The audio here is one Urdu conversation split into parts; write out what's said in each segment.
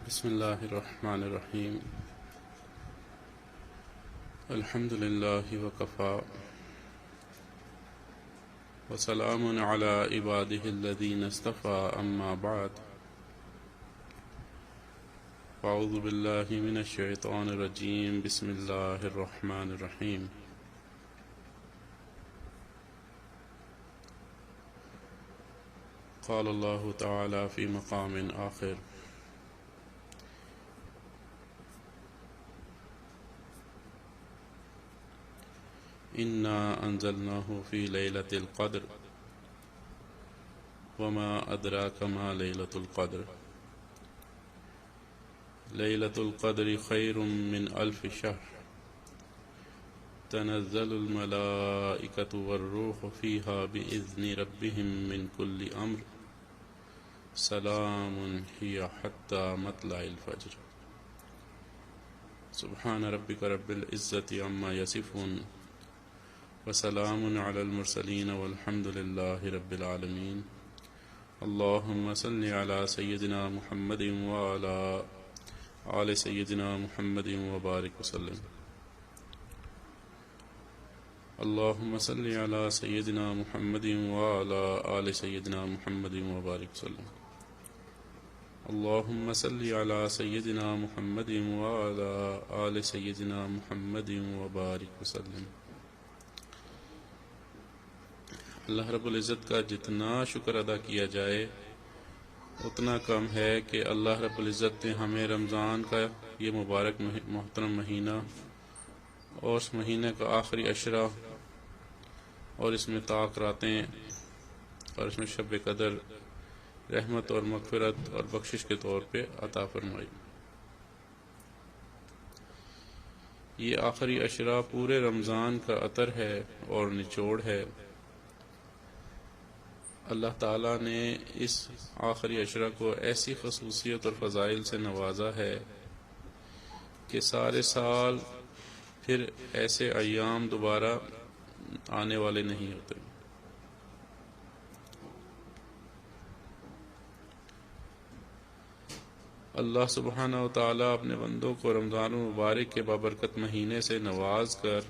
بسم الله الرحمن الرحيم. الحمد لله وكفى وسلام على عباده الذين اصطفى. أما بعد، أعوذ بالله من الشيطان الرجيم. بسم الله الرحمن الرحيم. قال الله تعالى في مقام آخر: إنا أنزلناه في ليلة القدر وما أدراك ما ليلة القدر ليلة القدر خير من 1000 شهر تنزل الملائكة والروح فيها بإذن ربهم من كل أمر سلام هي حتى مطلع الفجر. سبحان ربك رب العزة عما يصفون وسلام على المرسلين والحمد لله رب العالمين. اللهم صل على سيدنا محمد وعلى آل سيدنا محمد وبارك وسلم. اللهم صل على سيدنا محمد وعلى آل سيدنا محمد وبارك وسلم. اللهم صل على سيدنا محمد وعلى آل سيدنا محمد وبارك وسلم. اللہ رب العزت کا جتنا شکر ادا کیا جائے اتنا کم ہے کہ اللہ رب العزت نے ہمیں رمضان کا یہ مبارک محترم مہینہ اور اس مہینے کا آخری عشرہ اور اس میں طاق راتیں اور اس میں شب قدر رحمت اور مغفرت اور بخشش کے طور پہ عطا فرمائی. یہ آخری عشرہ پورے رمضان کا عطر ہے اور نچوڑ ہے. اللہ تعالیٰ نے اس آخری عشرہ کو ایسی خصوصیت اور فضائل سے نوازا ہے کہ سارے سال پھر ایسے ایام دوبارہ آنے والے نہیں ہوتے. اللہ سبحانہ و تعالیٰ اپنے بندوں کو رمضان المبارک کے بابرکت مہینے سے نواز کر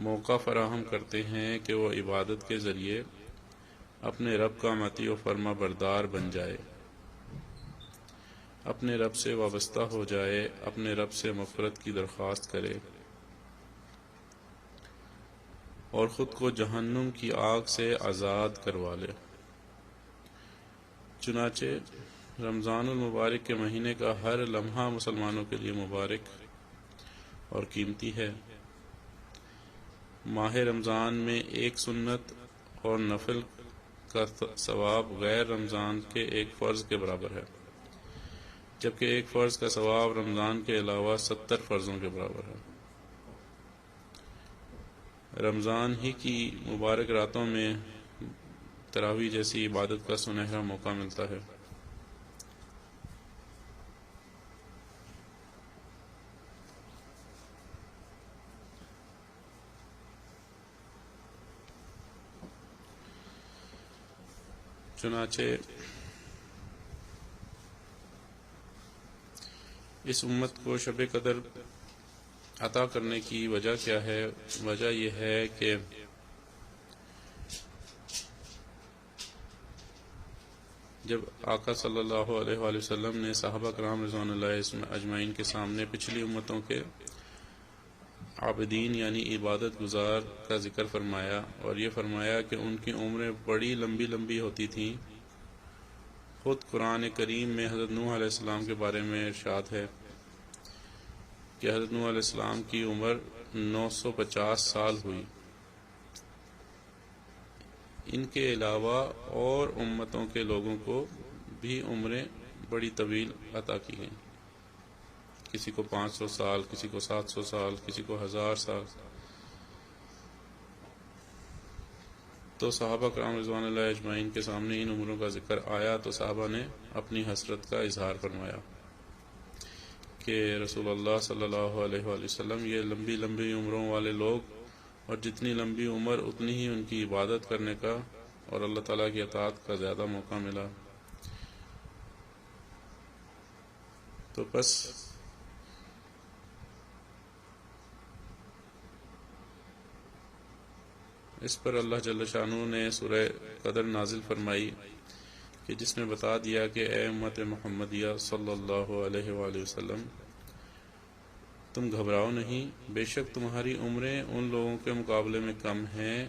موقع فراہم کرتے ہیں کہ وہ عبادت کے ذریعے اپنے رب کا مطیع و فرما بردار بن جائے، اپنے رب سے وابستہ ہو جائے، اپنے رب سے مغفرت کی درخواست کرے اور خود کو جہنم کی آگ سے آزاد کروا لے. چنانچہ رمضان المبارک کے مہینے کا ہر لمحہ مسلمانوں کے لیے مبارک اور قیمتی ہے. ماہ رمضان میں ایک سنت اور نفل کا ثواب غیر رمضان کے ایک فرض کے برابر ہے، جبکہ ایک فرض کا ثواب رمضان کے علاوہ 70 فرضوں کے برابر ہے. رمضان ہی کی مبارک راتوں میں تراویح جیسی عبادت کا سنہرا موقع ملتا ہے. چنانچہ اس امت کو شب قدر عطا کرنے کی وجہ کیا ہے؟ وجہ یہ ہے کہ جب آقا صلی اللہ علیہ وآلہ وسلم نے صحابہ کرام رضوان اللہ اجمعین کے سامنے پچھلی امتوں کے عابدین یعنی عبادت گزار کا ذکر فرمایا اور یہ فرمایا کہ ان کی عمریں بڑی لمبی لمبی ہوتی تھیں. خود قرآن کریم میں حضرت نوح علیہ السلام کے بارے میں ارشاد ہے کہ حضرت نوح علیہ السلام کی عمر 950 سال ہوئی. ان کے علاوہ اور امتوں کے لوگوں کو بھی عمریں بڑی طویل عطا کی گئیں. کسی کو 500 سال، کسی کو 700 سال، کسی کو 1000 سال. تو صحابہ کرام رضوان اللہ اجمعین کے سامنے ان عمروں کا ذکر آیا تو صحابہ نے اپنی حسرت کا اظہار فرمایا کہ رسول اللہ صلی اللہ علیہ وآلہ وسلم یہ لمبی لمبی عمروں والے لوگ اور جتنی لمبی عمر اتنی ہی ان کی عبادت کرنے کا اور اللہ تعالیٰ کی اطاعت کا زیادہ موقع ملا. تو بس اس پر اللہ جل شانہ نے سورہ قدر نازل فرمائی کہ جس میں بتا دیا کہ اے امت محمدیہ صلی اللہ علیہ وآلہ وسلم، تم گھبراؤ نہیں، بے شک تمہاری عمریں ان لوگوں کے مقابلے میں کم ہیں،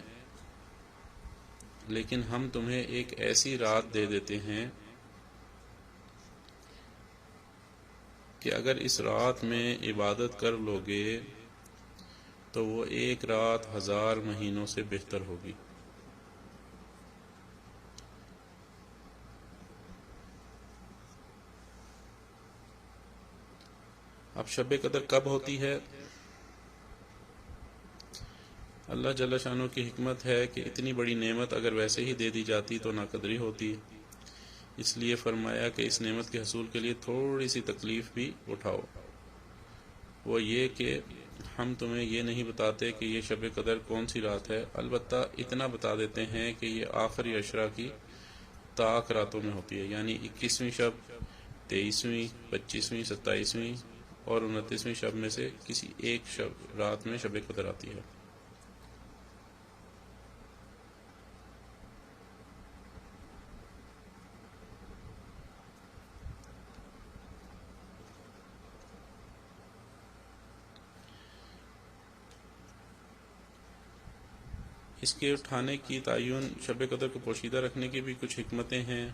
لیکن ہم تمہیں ایک ایسی رات دے دیتے ہیں کہ اگر اس رات میں عبادت کر لوگے تو وہ ایک رات 1000 مہینوں سے بہتر ہوگی۔ اب شب قدر کب ہوتی ہے؟ اللہ جل شانہ کی حکمت ہے کہ اتنی بڑی نعمت اگر ویسے ہی دے دی جاتی تو ناقدری ہوتی، اس لیے فرمایا کہ اس نعمت کے حصول کے لیے تھوڑی سی تکلیف بھی اٹھاؤ۔ وہ یہ کہ ہم تمہیں یہ نہیں بتاتے کہ یہ شب قدر کون سی رات ہے، البتہ اتنا بتا دیتے ہیں کہ یہ آخری عشرہ کی طاق راتوں میں ہوتی ہے، یعنی 21ویں شب، 23ویں، 25ویں، 27ویں اور 29ویں شب میں سے کسی ایک شب رات میں شب قدر آتی ہے۔ اس کے اٹھانے کی تعین شب قدر کو پوشیدہ رکھنے کی بھی کچھ حکمتیں ہیں،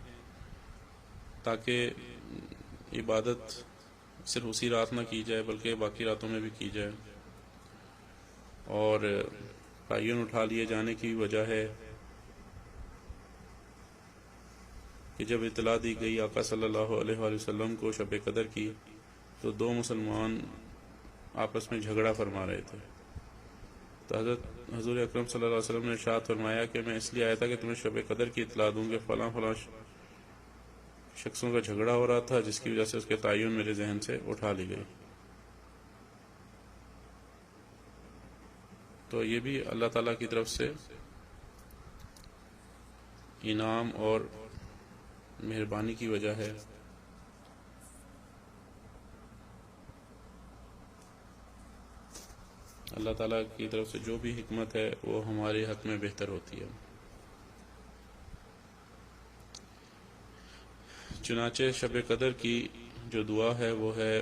تاکہ عبادت صرف اسی رات نہ کی جائے بلکہ باقی راتوں میں بھی کی جائے۔ اور تعین اٹھا لیے جانے کی وجہ ہے کہ جب اطلاع دی گئی آقا صلی اللہ علیہ وآلہ وسلم کو شب قدر کی تو 2 مسلمان آپس میں جھگڑا فرما رہے تھے، تو حضور اکرم صلی اللہ علیہ وسلم نے ارشاد فرمایا کہ میں اس لیے آیا تھا کہ تمہیں شب قدر کی اطلاع دوں کہ فلاں فلاں شخصوں کا جھگڑا ہو رہا تھا، جس کی وجہ سے اس کے تعین میرے ذہن سے اٹھا لی گئی۔ تو یہ بھی اللہ تعالیٰ کی طرف سے انعام اور مہربانی کی وجہ ہے۔ اللہ تعالیٰ کی طرف سے جو بھی حکمت ہے وہ ہمارے حق میں بہتر ہوتی ہے۔ چنانچہ شب قدر کی جو دعا ہے وہ ہے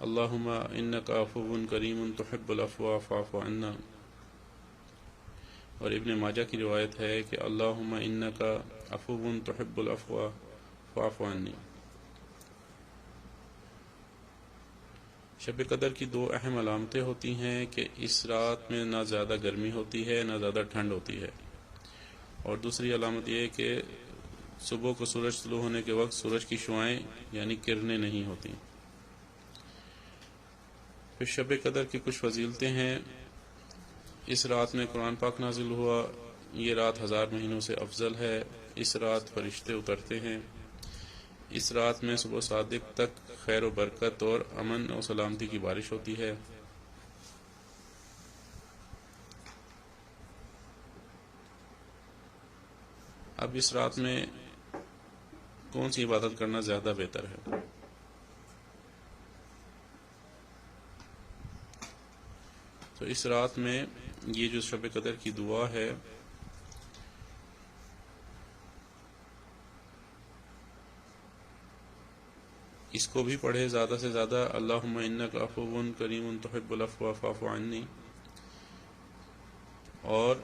اللہم انک عفو کریم تحب العفو فاعف عنا، اور ابن ماجہ کی روایت ہے کہ اللہم انک عفو تحب العفو فاعف عنی۔ شب قدر کی 2 اہم علامتیں ہوتی ہیں کہ اس رات میں نہ زیادہ گرمی ہوتی ہے نہ زیادہ ٹھنڈ ہوتی ہے، اور دوسری علامت یہ ہے کہ صبح کو سورج طلوع ہونے کے وقت سورج کی شعاعیں یعنی کرنیں نہیں ہوتی۔ پھر شب قدر کی کچھ فضیلتیں ہیں۔ اس رات میں قرآن پاک نازل ہوا، یہ رات 1000 مہینوں سے افضل ہے، اس رات فرشتے اترتے ہیں، اس رات میں صبح صادق تک خیر و برکت اور امن و سلامتی کی بارش ہوتی ہے۔ اب اس رات میں کون سی عبادت کرنا زیادہ بہتر ہے؟ تو اس رات میں یہ جو شب قدر کی دعا ہے اس کو بھی پڑھے زیادہ سے زیادہ، اللہم انک عفو کریم تحب العفو فاعف عنی، اور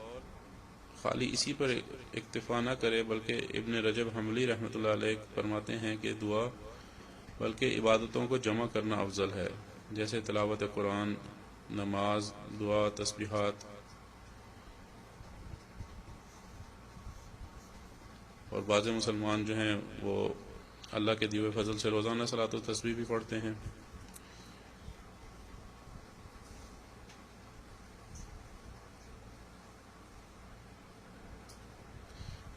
خالی اسی پر اکتفا نہ کرے بلکہ ابن رجب حنبلی رحمۃ اللہ علیہ فرماتے ہیں کہ دعا بلکہ عبادتوں کو جمع کرنا افضل ہے، جیسے تلاوت قرآن، نماز، دعا، تسبیحات، اور بعض مسلمان جو ہیں وہ اللہ کے دیے فضل سے روزانہ صلاۃ و تسبیح بھی پڑھتے ہیں۔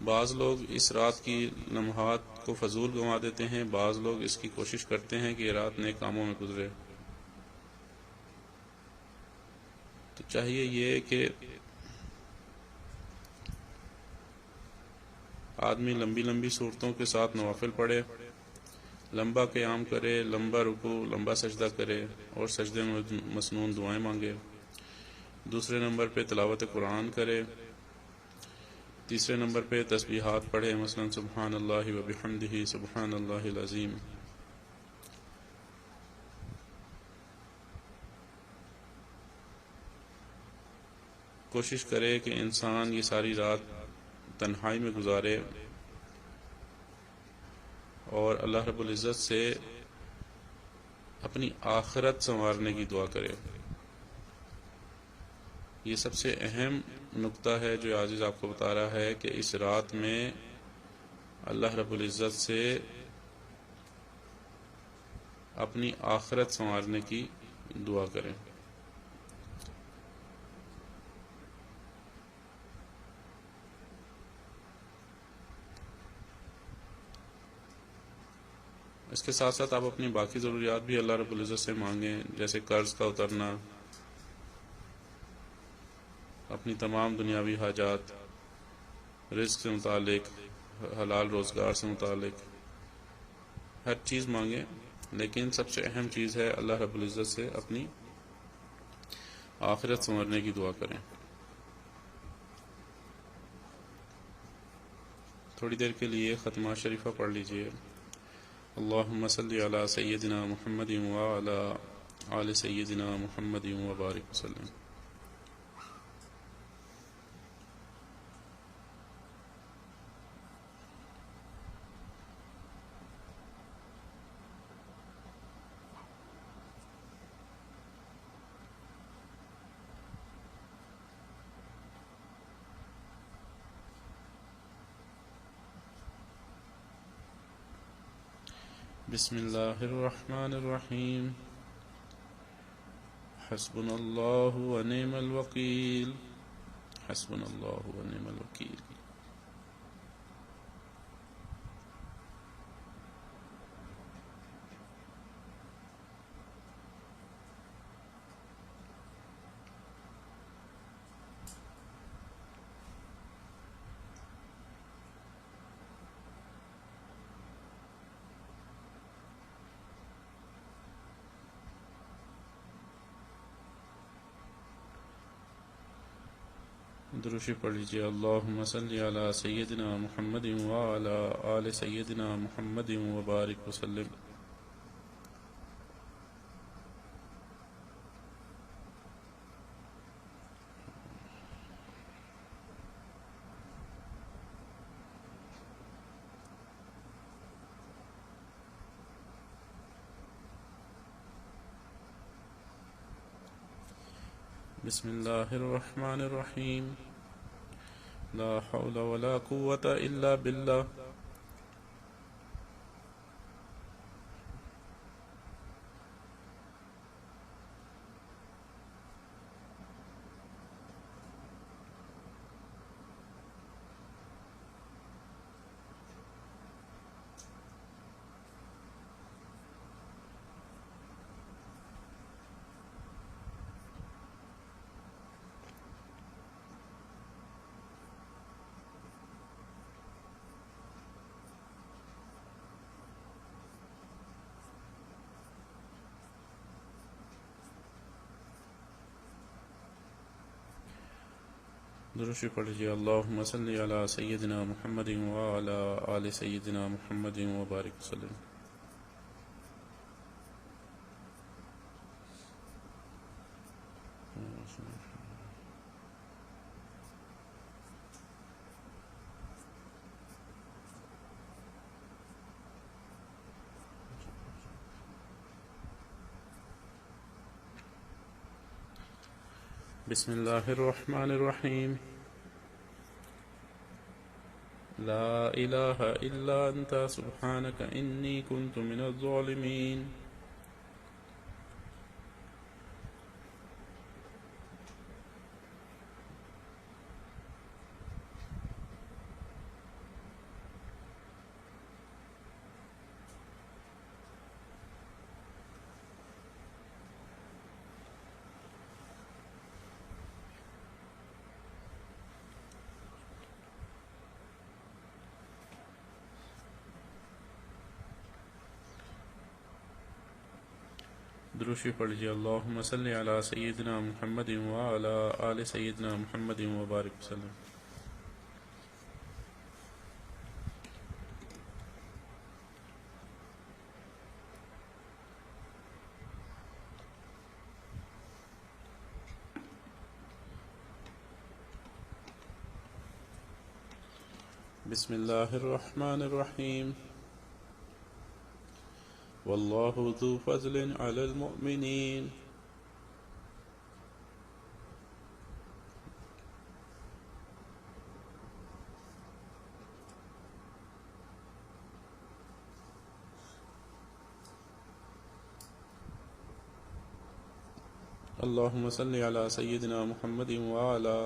بعض لوگ اس رات کی لمحات کو فضول گنوا دیتے ہیں، بعض لوگ اس کی کوشش کرتے ہیں کہ یہ رات نیک کاموں میں گزرے۔ تو چاہیے یہ کہ آدمی لمبی لمبی صورتوں کے ساتھ نوافل پڑھے، لمبا قیام کرے، لمبا رکوع، لمبا سجدہ کرے اور سجدے میں مسنون دعائیں مانگے۔ دوسرے نمبر پہ تلاوت قرآن کرے۔ تیسرے نمبر پہ تسبیحات پڑھے، مثلا سبحان اللہ و بحمدہ، سبحان اللہ العظیم۔ کوشش کرے کہ انسان یہ ساری رات تنہائی میں گزارے اور اللہ رب العزت سے اپنی آخرت سنوارنے کی دعا کرے۔ یہ سب سے اہم نقطہ ہے جو عزیز آپ کو بتا رہا ہے کہ اس رات میں اللہ رب العزت سے اپنی آخرت سنوارنے کی دعا کریں۔ اس کے ساتھ ساتھ آپ اپنی باقی ضروریات بھی اللہ رب العزت سے مانگیں، جیسے قرض کا اترنا، اپنی تمام دنیاوی حاجات، رزق سے متعلق، حلال روزگار سے متعلق ہر چیز مانگیں، لیکن سب سے اہم چیز ہے اللہ رب العزت سے اپنی آخرت سنورنے کی دعا کریں۔ تھوڑی دیر کے لیے ختمہ شریفہ پڑھ لیجئے۔ اللہم صلی علی سیدنا محمد وعلی آل سیدنا محمد وبارک وسلم۔ بسم اللہ الرحمن الرحیم۔ حسبنا اللہ ونعم الوکیل، حسبنا اللہ ونعم الوکیل۔ درود پڑھ لیجیے۔ اللہم صلی علی سیدنا محمد وعلی آل سیدنا محمد وبارک وسلم۔ بسم اللہ الرحمن الرحیم۔ لا حول ولا قوة الا باللہ۔ درود پڑھ لیجیے۔ اللہم صلی علی سیدنا محمد وعلی آل سیدنا محمد وبارک وسلم۔ بسم اللہ الرحمن الرحیم۔ لا الہ الا انت سبحانک انی کنت من الظالمین۔ درود شریف پڑھ لیجیے۔ اللہم صلی علی سیدنا محمد وعلی آل سیدنا محمد وبارک وسلم۔ بسم اللہ الرحمن الرحیم۔ واللہ ذو فضل علی المؤمنین۔ اللہم صلی علی سیدنا محمد وعلی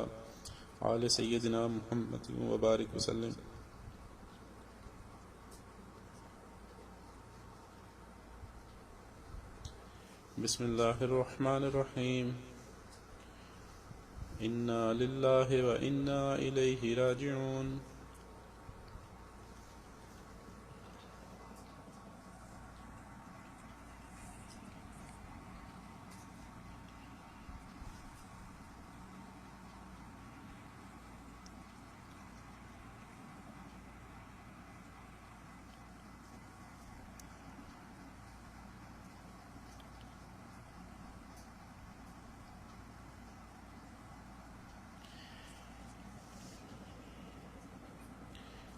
آل سیدنا محمد وبارک وسلم۔ بسم اللہ الرحمن الرحیم۔ انا للہ وانا الیہ راجعون۔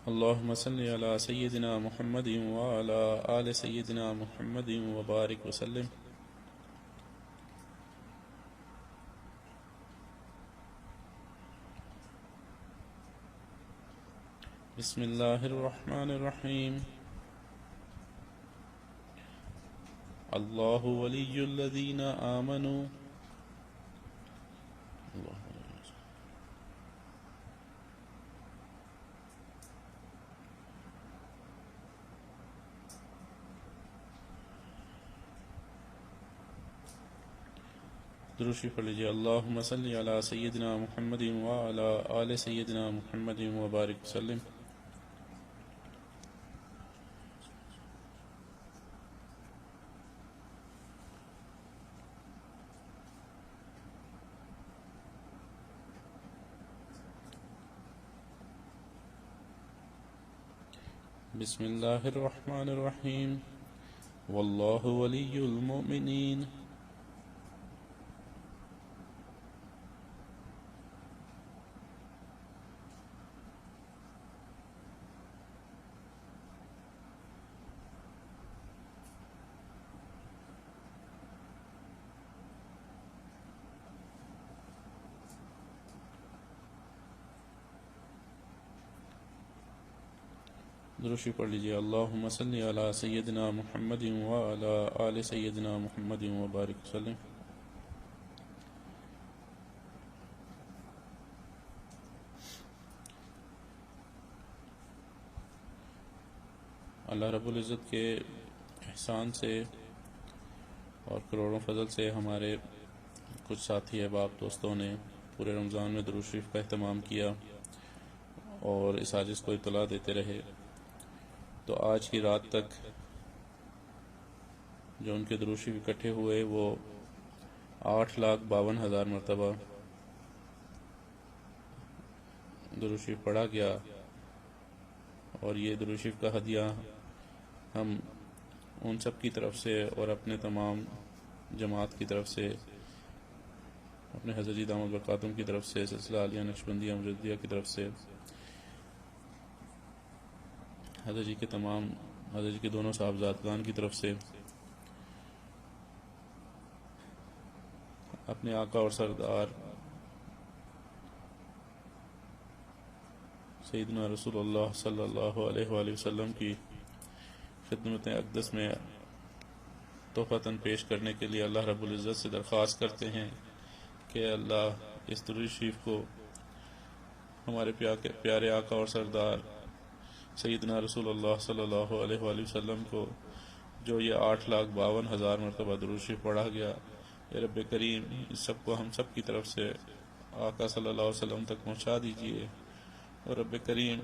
اللہم صلی علی سیدنا محمد وعلی آل سیدنا محمد وبارک وسلم۔ بسم اللہ الرحمن الرحیم۔ اللہ ولی الذین آمنوا۔ درود شریف پڑھ لیجیے۔ اللہم صلی علی سیدنا محمد وعلی آل سیدنا محمد وبارک وسلم۔ بسم اللہ الرحمن الرحیم۔ واللہ ولی المؤمنین۔ درود شریف پڑھ لیجیے۔ اللہم صلی علی سیدنا محمد وعلی آل سیدنا محمد وبارک وسلم۔ اللہ رب العزت کے احسان سے اور کروڑوں فضل سے ہمارے کچھ ساتھی احباب دوستوں نے پورے رمضان میں درود شریف کا اہتمام کیا اور اس عاجز کو اطلاع دیتے رہے، تو آج کی رات تک جو ان کے درود شریف اکٹھے ہوئے وہ 8,52,000 مرتبہ درود شریف پڑھا گیا، اور یہ درود شریف کا ہدیہ ہم ان سب کی طرف سے اور اپنے تمام جماعت کی طرف سے، اپنے حضرت جی دامت برکاتہم کی طرف سے، سلسلہ عالیہ نقشبندیہ مجددیہ کی طرف سے، حضرت جی کے تمام، حضرت جی کے دونوں صاحبزادگان کی طرف سے، اپنے آقا اور سردار سیدنا رسول اللہ صلی اللہ علیہ وآلہ وسلم کی خدمت اقدس میں تحفتاً پیش کرنے کے لیے اللہ رب العزت سے درخواست کرتے ہیں کہ اللہ اس درود شریف کو ہمارے پیارے آقا اور سردار سیدنا رسول اللہ صلی اللہ علیہ وآلہ وسلم کو جو یہ 8,52,000 مرتبہ درود شریف پڑھا گیا، اے رب کریم اس سب کو ہم سب کی طرف سے آقا صلی اللہ علیہ وسلم تک پہنچا دیجئے، اور رب کریم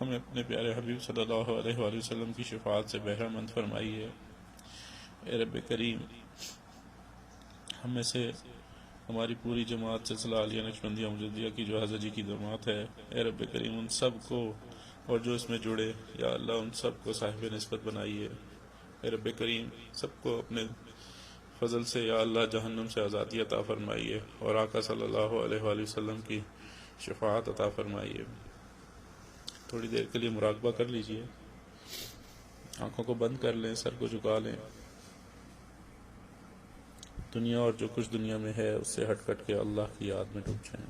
ہمیں اپنے پیارے حبیب صلی اللہ علیہ وآلہ وسلم کی شفاعت سے بہرہ مند فرمائیے۔ اے رب کریم ہم میں سے ہماری پوری جماعت سلسلہ عالیہ نقشبندیہ مجددیہ کی جو حضرت جی کی جماعت ہے، اے رب کریم ان سب کو اور جو اس میں جڑے، یا اللہ ان سب کو صاحب نسبت بنائیے۔ اے رب کریم سب کو اپنے فضل سے یا اللہ جہنم سے آزادی عطا فرمائیے، اور آقا صلی اللہ علیہ وآلہ وسلم کی شفاعت عطا فرمائیے۔ تھوڑی دیر کے لیے مراقبہ کر لیجئے، آنکھوں کو بند کر لیں، سر کو جھکا لیں، دنیا اور جو کچھ دنیا میں ہے اس سے ہٹ کٹ کے اللہ کی یاد میں ڈوب جائیں۔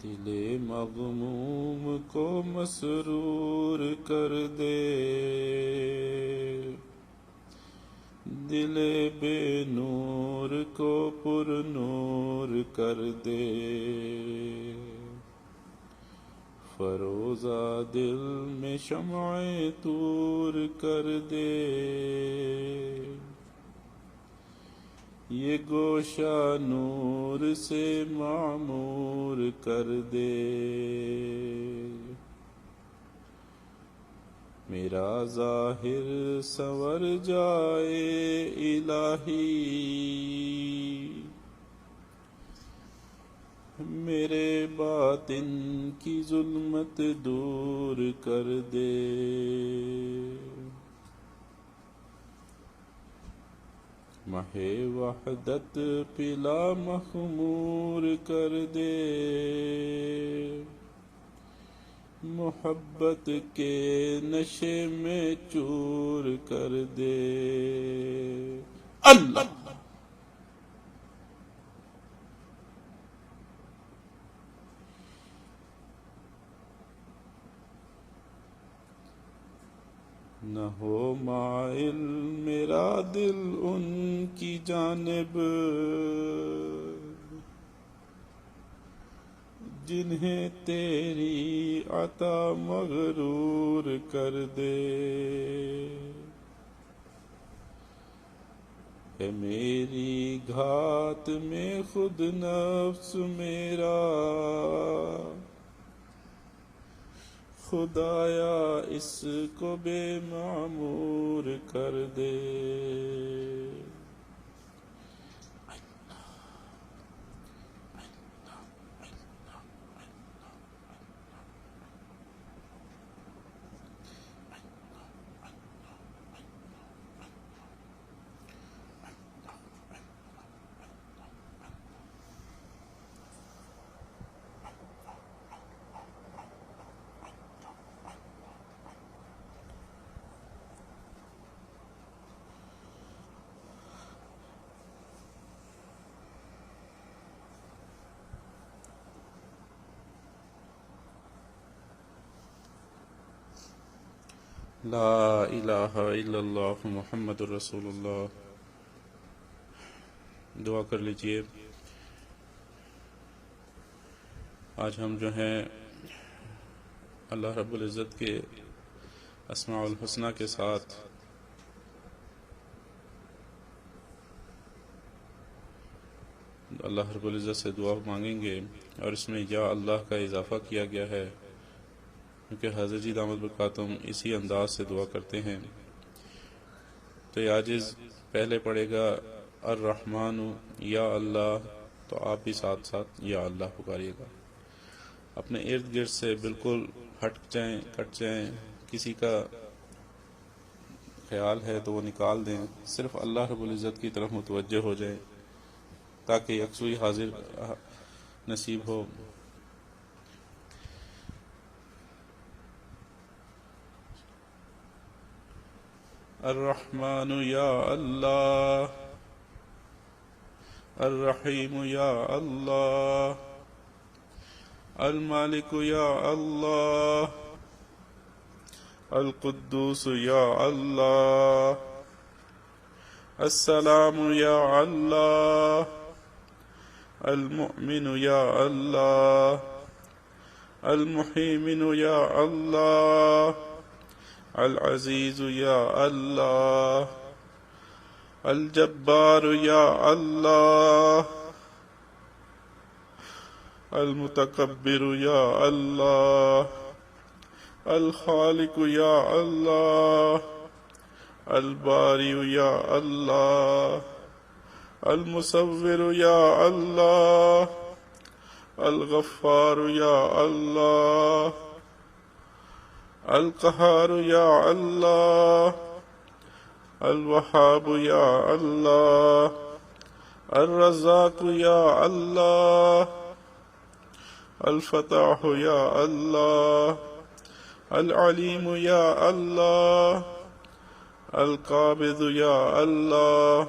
دل مغموم کو مسرور کر دے، دل بے نور کو پر نور کر دے، فروزہ دل میں شمع طور کر دے، یہ گوشہ نور سے معمور کر دے، میرا ظاہر سنور جائے الہی، میرے باطن کی ظلمت دور کر دے، ماہ وحدت پلا مخمور کر دے، محبت کے نشے میں چور کر دے۔ اللہ نہ ہو مائل میرا دل ان کی جانب، جنہیں تیری عطا مغرور کر دے، ہے میری گھات میں خود نفس میرا، خدایا اس کو بے معمور کر دے۔ لا الہ الا اللہ محمد الرسول اللہ۔ دعا کر لیجئے۔ آج ہم جو ہیں اللہ رب العزت کے اسماء الحسنہ کے ساتھ اللہ رب العزت سے دعا مانگیں گے، اور اس میں یا اللہ کا اضافہ کیا گیا ہے، کیونکہ حضرت جی دامت برکاتہم اسی انداز سے دعا کرتے ہیں۔ تو یہ عاجز پہلے پڑھے گا الرحمن یا اللہ، تو آپ بھی ساتھ ساتھ یا اللہ پکاریے گا۔ اپنے ارد گرد سے بالکل ہٹ جائیں، کٹ جائیں، کسی کا خیال ہے تو وہ نکال دیں، صرف اللہ رب العزت کی طرف متوجہ ہو جائیں تاکہ یکسوئی حاضر نصیب ہو۔ الرحمن یا اللہ، الرحیم یا اللہ، المالک یا اللہ، القدوس یا اللہ، السلام یا اللہ، المؤمن یا اللہ، المحیمن یا اللہ، العزیز یا اللہ، الجبار یا اللہ، المتکبر یا اللہ، الخالق یا اللہ، الباری یا اللہ، المصور یا اللہ، الغفار یا اللہ، القہار یا اللہ، الوہاب یا اللہ، الرزاق یا اللہ، الفتاح یا اللہ، العلیم یا اللہ، القابض یا اللہ،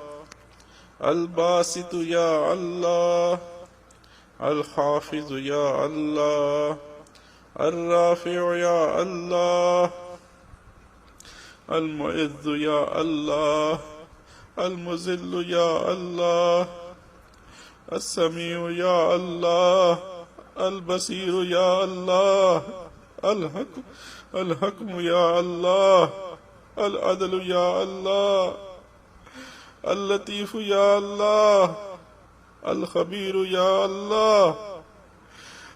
الباسط یا اللہ، الحافظ یا اللہ، الرافع یا اللہ، المعز یا اللہ، المذل یا اللہ، السمیع یا اللہ، البصیر یا اللہ، الحکم یا اللہ، العدل یا اللہ، اللطیف یا اللہ، الخبیر یا اللہ،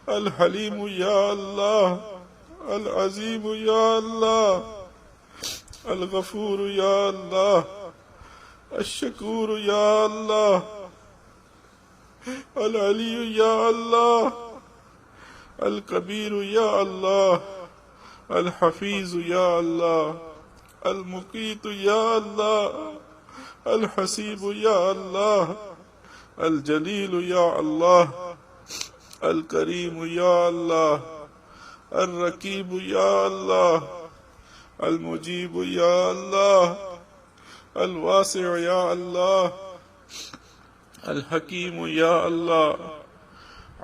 الحلیم یا اللہ، العظیم یا اللہ، الغفور یا اللہ، الشکور یا اللہ، العلی یا اللہ، الکبیر یا اللہ، الحفیظ یا اللہ، المقیت یا اللہ، الحسیب یا اللہ، الجلیل یا اللہ، الکریم یا اللہ، الرقیب یا اللہ، المجیب یا اللہ، الواسع یا اللہ، الحکیم یا اللہ،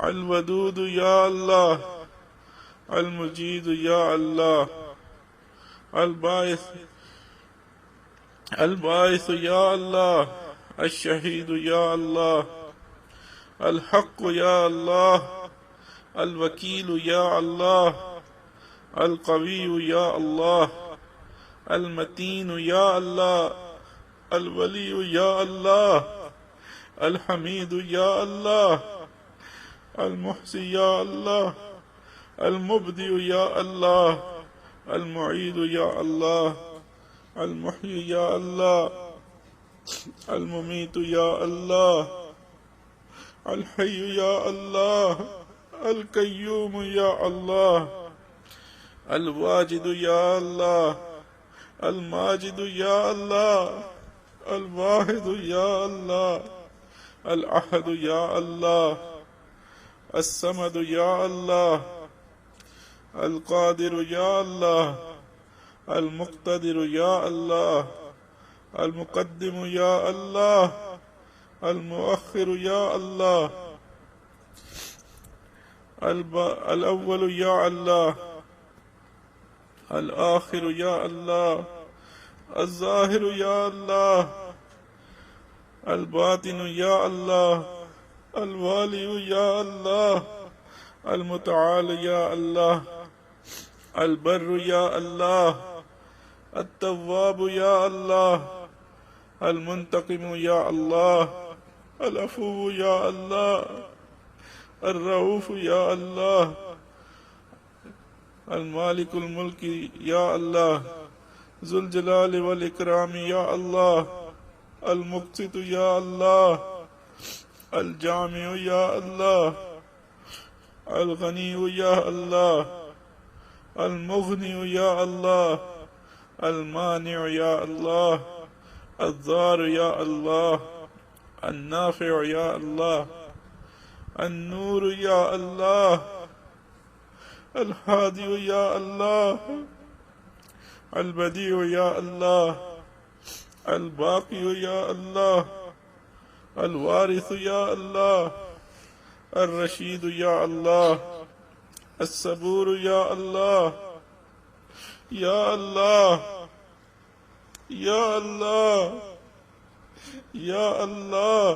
الودود یا اللہ، المجید یا اللہ، الباعث یا اللہ، الشہید یا اللہ، الحق یا اللہ، الوکیل یا اللہ، القوی یا اللہ، المتین یا اللہ، الولی یا اللہ، الحمید یا اللہ، المحصی یا اللہ، المبدع یا اللہ، المعید یا اللہ، المحیی یا اللہ، الممیت یا اللہ، الحی یا اللہ، القیوم یا اللہ، الواجد یا اللہ، الماجد یا اللہ، الواحد یا اللہ، الاحد یا اللہ، الصمد یا اللہ، القادر یا اللہ، المقتدر یا اللہ، المقدم یا اللہ، المؤخر یا اللہ، الاول یا اللہ، الآخر یا اللہ، الظاہر یا اللہ، الباطن یا اللہ، الوالی یا اللہ، المتعال یا اللہ، البر یا اللہ، التواب یا اللہ، المنتقم یا اللہ، العفو یا اللہ، الرؤوف یا اللہ، المالک الملک یا اللہ، ذو الجلال والاکرام یا اللہ، المقسط یا اللہ، الجامع یا اللہ، الغنی یا اللہ، المغنی یا اللہ، المانع یا اللہ، الضار یا اللہ، النافع یا اللہ، النور یا اللہ، الحادی یا اللہ، البدیع یا اللہ، الباقی یا اللہ، الوارث یا اللہ، الرشید یا اللہ، الصبور یا اللہ، یا اللہ، یا اللہ، یا اللہ،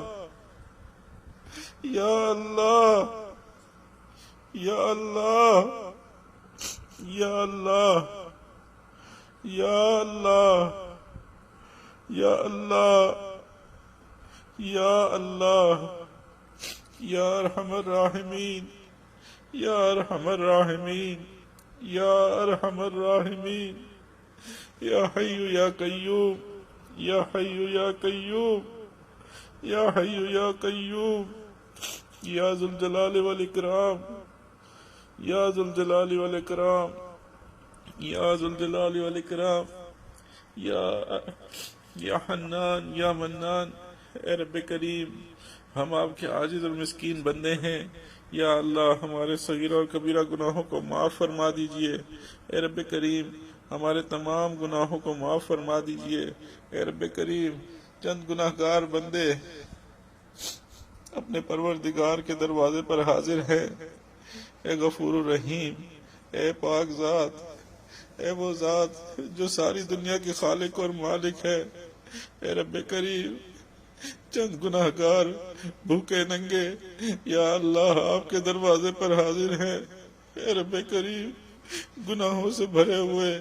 یا اللہ، یا اللہ، یا اللہ، یا اللہ، یا اللہ، یا اللہ، یا ارحم الراحمین، یا ارحم الراحمین، یا ارحم الراحمین، یا حی یا قیوم، یا حی یا قیوم، یا حی یا قیوم، یا ذو الجلال والاکرام، یا ذو الجلال والاکرام، یا ذو الجلال والاکرام، یا حنان یا منان۔ اے رب کریم، ہم آپ کے عاجز اور مسکین بندے ہیں، یا اللہ ہمارے صغیرہ اور کبیرہ گناہوں کو معاف فرما دیجئے۔ اے رب کریم، ہمارے تمام گناہوں کو معاف فرما دیجئے۔ اے رب کریم، چند گناہگار بندے اپنے پروردگار کے دروازے پر حاضر ہیں۔ اے غفور الرحیم، اے پاک ذات، اے وہ ذات جو ساری دنیا کے خالق اور مالک ہے۔ اے رب کریم، چند گناہگار بھوکے ننگے یا اللہ آپ کے دروازے پر حاضر ہیں۔ اے رب کریم، گناہوں سے بھرے ہوئے،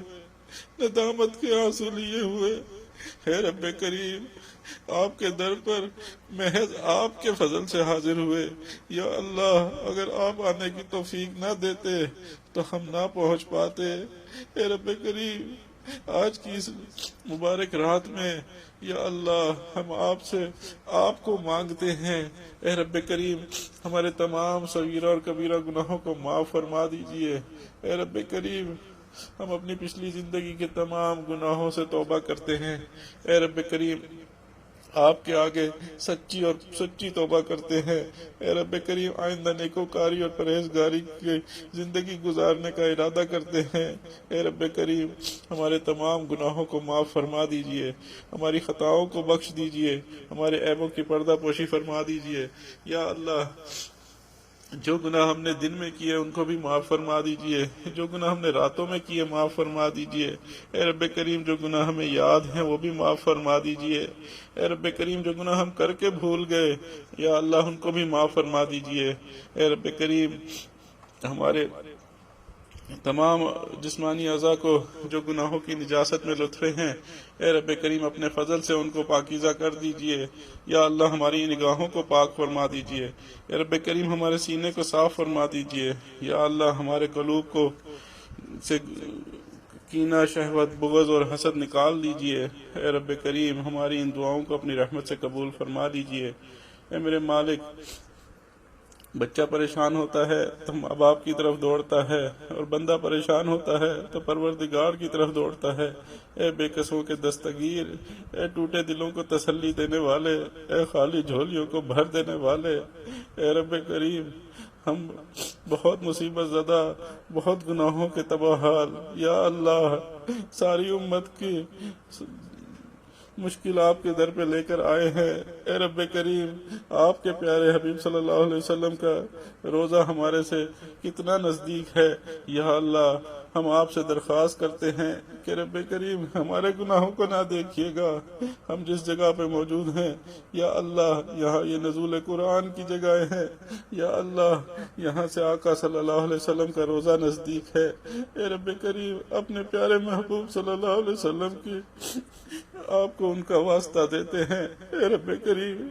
ندامت کے آنسو لیے ہوئے، اے رب کریم آپ کے در پر محض آپ کے فضل سے حاضر ہوئے۔ یا اللہ اگر آپ آنے کی توفیق نہ دیتے تو ہم نہ پہنچ پاتے۔ اے رب کریم، آج کی اس مبارک رات میں یا اللہ ہم آپ سے آپ کو مانگتے ہیں۔ اے رب کریم، ہمارے تمام صغیرہ اور کبیرہ گناہوں کو معاف فرما دیجئے۔ اے رب کریم، ہم اپنی پچھلی زندگی کے تمام گناہوں سے توبہ کرتے ہیں۔ اے رب کریم، آپ کے آگے سچی توبہ کرتے ہیں۔ اے رب کریم، آئندہ نیکوکاری اور پرہیزگاری کی زندگی گزارنے کا ارادہ کرتے ہیں۔ اے رب کریم، ہمارے تمام گناہوں کو معاف فرما دیجئے، ہماری خطاؤں کو بخش دیجئے، ہمارے عیبوں کی پردہ پوشی فرما دیجئے۔ یا اللہ جو گناہ ہم نے دن میں کیے ان کو بھی معاف فرما دیجئے، جو گناہ ہم نے راتوں میں کیے معاف فرما دیجئے۔ اے رب کریم، جو گناہ ہمیں یاد ہیں وہ بھی معاف فرما دیجئے۔ اے رب کریم، جو گناہ ہم کر کے بھول گئے یا اللہ ان کو بھی معاف فرما دیجئے۔ اے رب کریم، ہمارے تمام جسمانی اعضاء کو جو گناہوں کی نجاست میں لتھڑے ہیں، اے رب کریم اپنے فضل سے ان کو پاکیزہ کر دیجئے۔ یا اللہ ہماری نگاہوں کو پاک فرما دیجئے۔ اے رب کریم، ہمارے سینے کو صاف فرما دیجئے۔ یا اللہ ہمارے قلوب کو سے کینہ، شہوت، بغض اور حسد نکال دیجئے۔ اے رب کریم، ہماری ان دعاؤں کو اپنی رحمت سے قبول فرما دیجئے۔ اے میرے مالک، بچہ پریشان ہوتا ہے تو ماں باپ کی طرف دوڑتا ہے، اور بندہ پریشان ہوتا ہے تو پروردگار کی طرف دوڑتا ہے۔ اے بے قصوں کے دستگیر، اے ٹوٹے دلوں کو تسلی دینے والے، اے خالی جھولیوں کو بھر دینے والے، اے رب کریم، ہم بہت مصیبت زدہ، بہت گناہوں کے تباہ حال، یا اللہ ساری امت کی مشکل آپ کے در پہ لے کر آئے ہیں۔ اے رب کریم، آپ کے پیارے حبیب صلی اللہ علیہ وسلم کا روزہ ہمارے سے کتنا نزدیک ہے۔ یا اللہ ہم آپ سے درخواست کرتے ہیں کہ رب کریم ہمارے گناہوں کو نہ دیکھیے گا۔ ہم جس جگہ پہ موجود ہیں یا اللہ یہاں یہ نزول قرآن کی جگہیں ہیں، یا اللہ یہاں سے آقا صلی اللہ علیہ وسلم کا روزہ نزدیک ہے۔ اے رب کریم، اپنے پیارے محبوب صلی اللہ علیہ وسلم کی آپ کو ان کا واسطہ دیتے ہیں۔ اے رب کریم،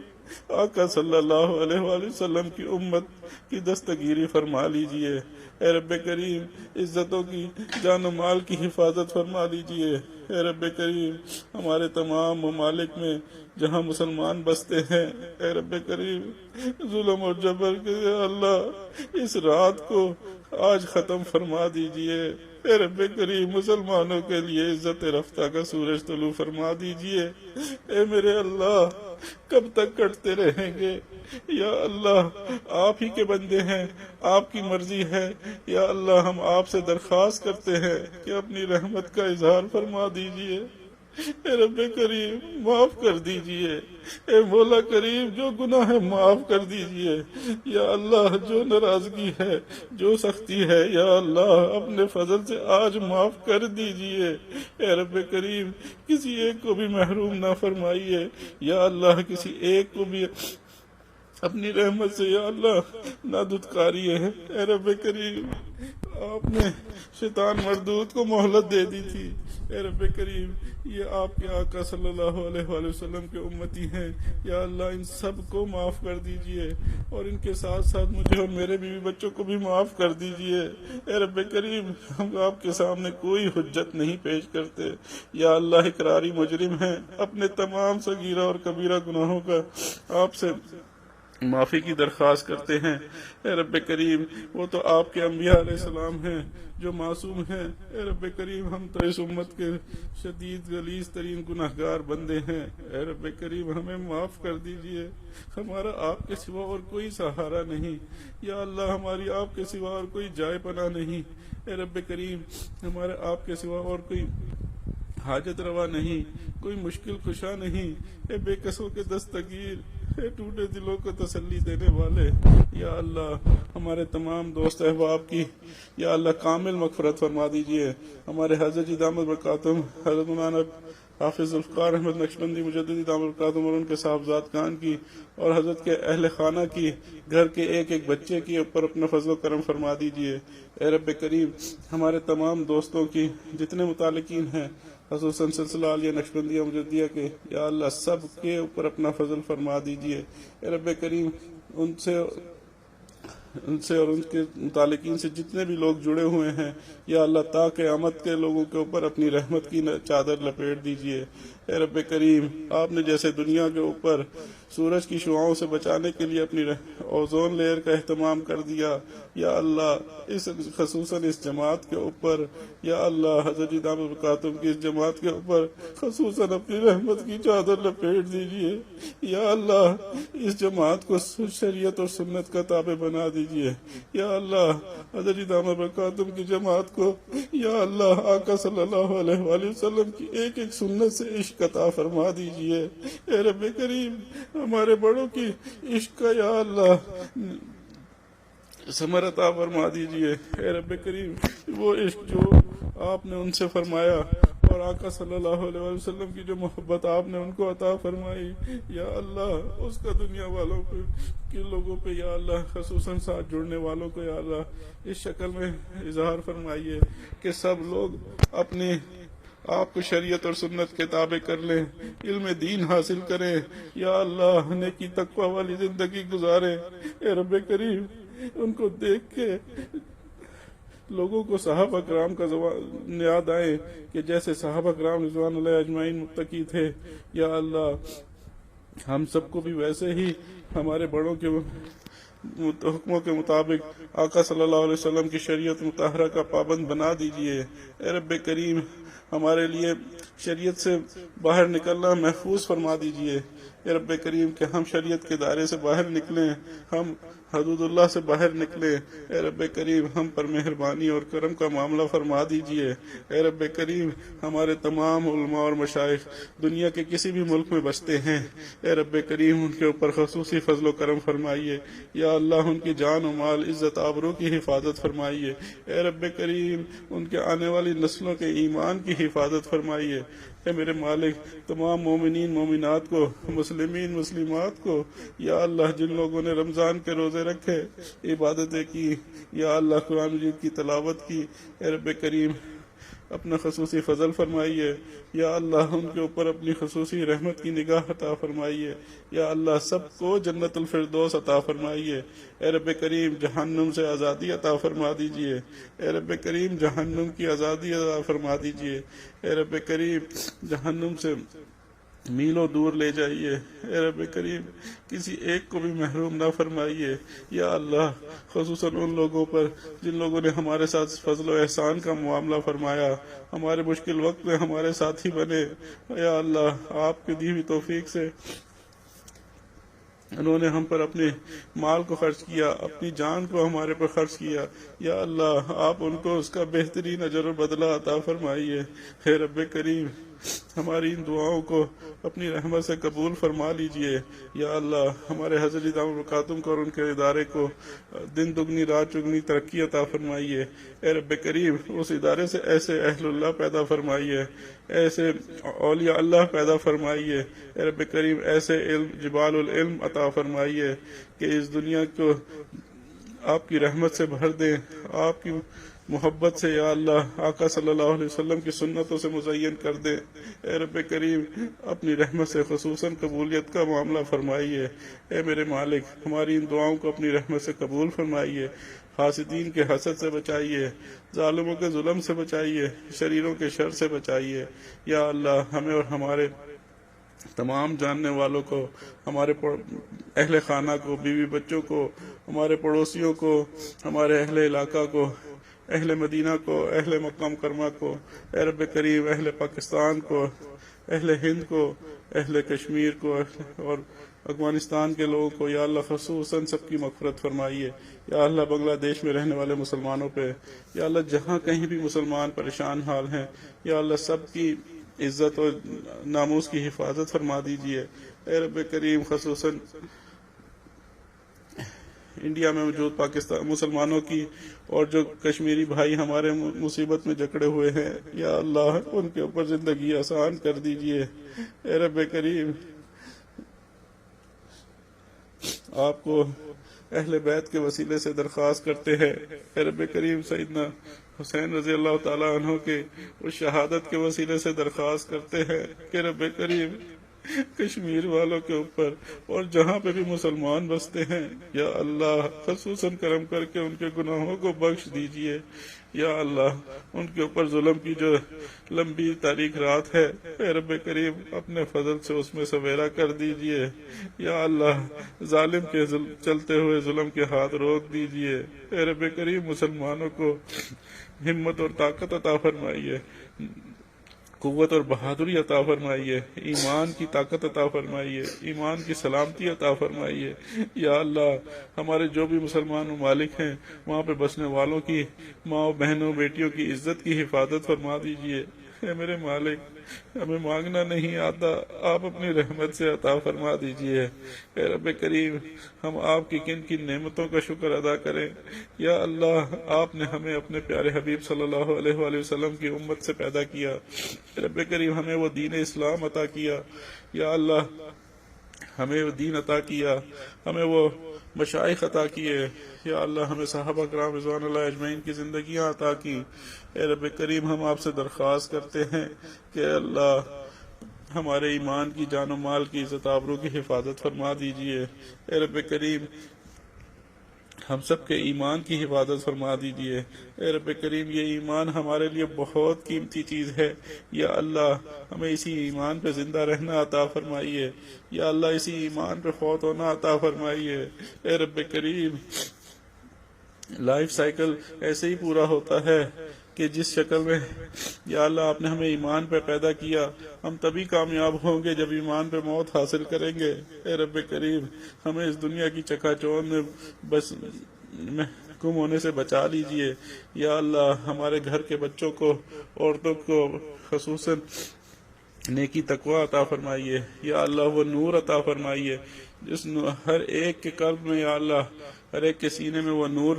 آقا صلی اللہ علیہ وآلہ وسلم کی امت کی دستگیری فرما لیجئے۔ اے رب کریم، عزتوں کی، جان و مال کی حفاظت فرما لیجئے۔ اے رب کریم، ہمارے تمام ممالک میں جہاں مسلمان بستے ہیں، اے رب کریم ظلم اور جبر کے اللہ اس رات کو آج ختم فرما دیجئے۔ اے رب کریم، مسلمانوں کے لیے عزت رفتہ کا سورج طلوع فرما دیجئے۔ اے میرے اللہ، کب تک کٹتے رہیں گے؟ یا اللہ آپ ہی کے بندے ہیں، آپ کی مرضی ہے۔ یا اللہ ہم آپ سے درخواست کرتے ہیں کہ اپنی رحمت کا اظہار فرما دیجئے۔ اے رب کریم معاف کر دیجئے، اے مولا کریم جو گناہ ہے معاف کر دیجئے، یا اللہ جو ناراضگی ہے، جو سختی ہے، یا اللہ اپنے فضل سے آج معاف کر دیجئے، اے رب کریم کسی ایک کو بھی محروم نہ فرمائیے، یا اللہ کسی ایک کو بھی اپنی رحمت سے یا اللہ نہ دھتکاریے، اے رب کریم آپ نے شیطان مردود کو مہلت دے دی تھی، اے رب کریم یہ آپ کے آقا صلی اللہ علیہ وآلہ وسلم کے امتی ہیں، یا اللہ ان سب کو معاف کر دیجئے، اور ان کے ساتھ ساتھ مجھے اور میرے بیوی بچوں کو بھی معاف کر دیجئے، اے رب کریم ہم آپ کے سامنے کوئی حجت نہیں پیش کرتے، یا اللہ اقراری مجرم ہیں، اپنے تمام صغیرہ اور کبیرہ گناہوں کا آپ سے معافی کی درخواست کرتے ہیں، اے رب کریم وہ تو آپ کے انبیاء علیہ السلام ہیں جو معصوم ہیں، اے رب کریم ہم تو اس امت کے شدید غلیظ ترین گناہگار بندے ہیں، اے رب کریم ہمیں معاف کر دیجئے، ہمارا آپ کے سوا اور کوئی سہارا نہیں، یا اللہ ہماری آپ کے سوا اور کوئی جائے پناہ نہیں، اے رب کریم ہمارے آپ کے سوا اور کوئی حاجت روا نہیں، کوئی مشکل کشا نہیں، اے بے کسوں کے دستگیر، اے ٹوٹے دلوں کو تسلی دینے والے، یا اللہ ہمارے تمام دوست احباب کی یا اللہ کامل مغفرت فرما دیجئے، ہمارے حضرت جی دامت برکاتہم حضرت مولانا حافظ ذوالفقار احمد نقشبندی مجددی دامت برکاتہم اور ان کے صاحبزاد خان کی اور حضرت کے اہل خانہ کی، گھر کے ایک ایک بچے کے اوپر اپنا فضل و کرم فرما دیجئے، اے رب کریم ہمارے تمام دوستوں کی جتنے متعلقین ہیں خصوصاً سلسلہ عالیہ نقشبندیہ مجددیہ کے، یا اللہ سب کے اوپر اپنا فضل فرما دیجئے، اے رب کریم ان سے اور ان کے متعلقین سے جتنے بھی لوگ جڑے ہوئے ہیں، یا اللہ تا قیامت کے لوگوں کے اوپر اپنی رحمت کی چادر لپیٹ دیجئے، اے رب کریم آپ نے جیسے دنیا کے اوپر سورج کی شعاؤں سے بچانے کے لیے اپنی اوزون لیئر کا اہتمام کر دیا، یا اللہ خصوصاً اس جماعت کے اوپر، یا اللہ حضرت جی دامت برکاتہم کی اس جماعت کے اوپر خصوصاً اپنی رحمت کی چادر لپیٹ دیجئے، یا اللہ اس جماعت کو شریعت اور سنت کا تابع بنا دیجئے، یا اللہ حضرت جی دامت برکاتہم کی جماعت کو یا اللہ آقا صلی اللہ علیہ وآلہ وسلم کی ایک ایک سنت سے عشق عطا فرما دیجئے، اے رب کریم ہمارے بڑوں کی عشق کا یا اللہ ثمر عطا فرما دیجئے، اے رب کریم وہ عشق جو آپ نے ان سے فرمایا اور آقا صلی اللہ علیہ وسلم کی جو محبت آپ نے ان کو عطا فرمائی، یا اللہ اس کا دنیا والوں پہ کے لوگوں پہ یا اللہ خصوصاً ساتھ جڑنے والوں کو یا اللہ اس شکل میں اظہار فرمائیے کہ سب لوگ اپنے آپ کو شریعت اور سنت کے تابع کر لیں، علم دین حاصل کریں، یا اللہ نیکی تقوی والی زندگی گزاریں، اے رب کریم ان کو دیکھ کے لوگوں کو صحابہ کرام کا یاد آئے کہ جیسے صحابہ کرام رضوان اللہ اجمعین متقی تھے، یا اللہ ہم سب کو بھی ویسے ہی ہمارے بڑوں کے حکموں کے مطابق آقا صلی اللہ علیہ وسلم کی شریعت مطہرہ کا پابند بنا دیجئے، اے رب کریم ہمارے لیے شریعت سے باہر نکلنا محفوظ فرما دیجئے، اے رب کریم کہ ہم شریعت کے دائرے سے باہر نکلیں، ہم حدود اللہ سے باہر نکلیں، اے رب کریم ہم پر مہربانی اور کرم کا معاملہ فرما دیجئے، اے رب کریم ہمارے تمام علماء اور مشائخ دنیا کے کسی بھی ملک میں بستے ہیں، اے رب کریم ان کے اوپر خصوصی فضل و کرم فرمائیے، یا اللہ ان کی جان و مال عزت آبرو کی حفاظت فرمائیے، اے رب کریم ان کے آنے والی نسلوں کے ایمان کی حفاظت فرمائیے، اے میرے مالک تمام مومنین مومنات کو، مسلمین مسلمات کو، یا اللہ جن لوگوں نے رمضان کے روزے رکھے، عبادتیں کی، یا اللہ قرآن مجید کی تلاوت کی، اے رب کریم اپنا خصوصی فضل فرمائیے، یا اللہ ان کے اوپر اپنی خصوصی رحمت کی نگاہ عطا فرمائیے، یا اللہ سب کو جنت الفردوس عطا فرمائیے، اے رب کریم جہنم سے آزادی عطا فرما دیجئے، اے رب کریم جہنم کی آزادی عطا فرما دیجئے، اے رب کریم جہنم سے میلوں دور لے جائیے، اے رب کریم کسی ایک کو بھی محروم نہ فرمائیے، یا اللہ خصوصاً ان لوگوں پر جن لوگوں نے ہمارے ساتھ فضل و احسان کا معاملہ فرمایا، ہمارے مشکل وقت میں ہمارے ساتھی بنے، یا اللہ آپ کی دی ہوئی توفیق سے انہوں نے ہم پر اپنے مال کو خرچ کیا، اپنی جان کو ہمارے پر خرچ کیا، یا اللہ آپ ان کو اس کا بہترین اجر و بدلہ عطا فرمائیے، اے رب کریم ہماری ان دعاؤں کو اپنی رحمت سے قبول فرما لیجئے یا اللہ ہمارے حضرت دامت برکاتہم کو اور ان کے ادارے کو دن دگنی رات چگنی ترقی عطا فرمائیے اے رب کریم اس ادارے سے ایسے اہل اللہ پیدا فرمائیے ایسے اولیاء اللہ پیدا فرمائیے اے رب کریم ایسے جبال العلم عطا فرمائیے کہ اس دنیا کو آپ کی رحمت سے بھر دیں آپ کی محبت سے یا اللہ آقا صلی اللہ علیہ وسلم کی سنتوں سے مزین کر دیں اے رب کریم اپنی رحمت سے خصوصاً قبولیت کا معاملہ فرمائیے اے میرے مالک ہماری ان دعاؤں کو اپنی رحمت سے قبول فرمائیے حاسدین کے حسد سے بچائیے ظالموں کے ظلم سے بچائیے شریروں کے شر سے بچائیے یا اللہ ہمیں اور ہمارے تمام جاننے والوں کو ہمارے اہل خانہ کو بیوی بچوں کو ہمارے پڑوسیوں کو ہمارے اہل علاقہ کو اہل مدینہ کو اہل مکہ مکرمہ کو اے رب کریم اہل پاکستان کو اہل ہند کو اہل کشمیر کو اور افغانستان کے لوگوں کو یا اللہ خصوصاً سب کی مغفرت فرمائیے یا اللہ بنگلہ دیش میں رہنے والے مسلمانوں پہ یا اللہ جہاں کہیں بھی مسلمان پریشان حال ہیں یا اللہ سب کی عزت اور ناموس کی حفاظت فرما دیجیے اے رب کریم خصوصاً انڈیا میں موجود پاکستان مسلمانوں کی اور جو کشمیری بھائی ہمارے مصیبت میں جکڑے ہوئے ہیں یا اللہ ان کے اوپر زندگی آسان کر دیجیے اے رب کریم آپ کو اہل بیت کے وسیلے سے درخواست کرتے ہیں اے رب کریم سیدنا حسین رضی اللہ تعالیٰ عنہ کے اس شہادت کے وسیلے سے درخواست کرتے ہیں کہ رب کریم کشمیر والوں کے اوپر اور جہاں پہ بھی مسلمان بستے ہیں یا اللہ خصوصاً کرم کر کے ان کے گناہوں کو بخش دیجئے یا اللہ ان کے اوپر ظلم کی جو لمبی تاریخ رات ہے اے رب کریم اپنے فضل سے اس میں سویرا کر دیجئے یا اللہ ظالم کے چلتے ہوئے ظلم کے ہاتھ روک دیجئے اے رب کریم مسلمانوں کو ہمت اور طاقت عطا فرمائیے قوت اور بہادری عطا فرمائیے ایمان کی طاقت عطا فرمائیے ایمان کی سلامتی عطا فرمائیے یا اللہ ہمارے جو بھی مسلمان ممالک ہیں وہاں پہ بسنے والوں کی ماں بہنوں بیٹیوں کی عزت کی حفاظت فرما دیجئے اے میرے مالک ہمیں مانگنا نہیں آتا آپ اپنی رحمت سے عطا فرما دیجئے اے رب کریم ہم آپ کی کن کن نعمتوں کا شکر ادا کریں یا اللہ آپ نے ہمیں اپنے پیارے حبیب صلی اللہ علیہ وآلہ وسلم کی امت سے پیدا کیا اے رب کریم ہمیں وہ دین اسلام عطا کیا یا اللہ ہمیں وہ دین عطا کیا ہمیں وہ مشائخ عطا کیے یا اللہ ہمیں صحابہ کرام رضوان اللہ اجمعین کی زندگیاں عطا کی اے رب کریم ہم آپ سے درخواست کرتے ہیں کہ اللہ ہمارے ایمان کی جان و مال کی عزت آبرو کی حفاظت فرما دیجئے اے رب کریم ہم سب کے ایمان کی حفاظت فرما دیجئے اے رب کریم یہ ایمان ہمارے لیے بہت قیمتی چیز ہے یا اللہ ہمیں اسی ایمان پہ زندہ رہنا عطا فرمائیے یا اللہ اسی ایمان پہ فوت ہونا عطا فرمائیے اے رب کریم لائف سائیکل ایسے ہی پورا ہوتا ہے کہ جس شکل میں یا اللہ آپ نے ہمیں ایمان پہ پیدا کیا ہم تبھی کامیاب ہوں گے جب ایمان پہ موت حاصل کریں گے اے رب کریم ہمیں اس دنیا کی چکا چوند میں بس گم ہونے سے بچا لیجئے یا اللہ ہمارے گھر کے بچوں کو عورتوں کو خصوصاً نیکی تقوی عطا فرمائیے یا اللہ وہ نور عطا فرمائیے جس ہر ایک کے قلب میں یا اللہ ہر ایک کے سینے میں وہ نور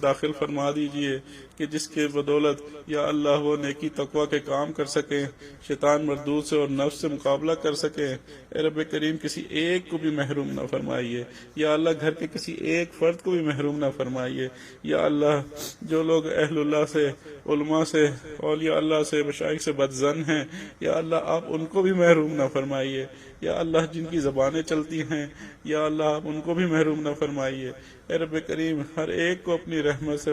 داخل فرما دیجئے کہ جس کے بدولت یا اللہ وہ نیکی تقوی کے کام کر سکیں شیطان مردود سے اور نفس سے مقابلہ کر سکیں اے رب کریم کسی ایک کو بھی محروم نہ فرمائیے یا اللہ گھر کے کسی ایک فرد کو بھی محروم نہ فرمائیے یا اللہ جو لوگ اہل اللہ سے علماء سے اولیاء اللہ سے مشائخ سے بدظن ہیں یا اللہ آپ ان کو بھی محروم نہ فرمائیے یا اللہ جن کی زبانیں چلتی ہیں یا اللہ آپ ان کو بھی محروم نہ فرمائیے اے رب کریم ہر ایک کو اپنی رحمت سے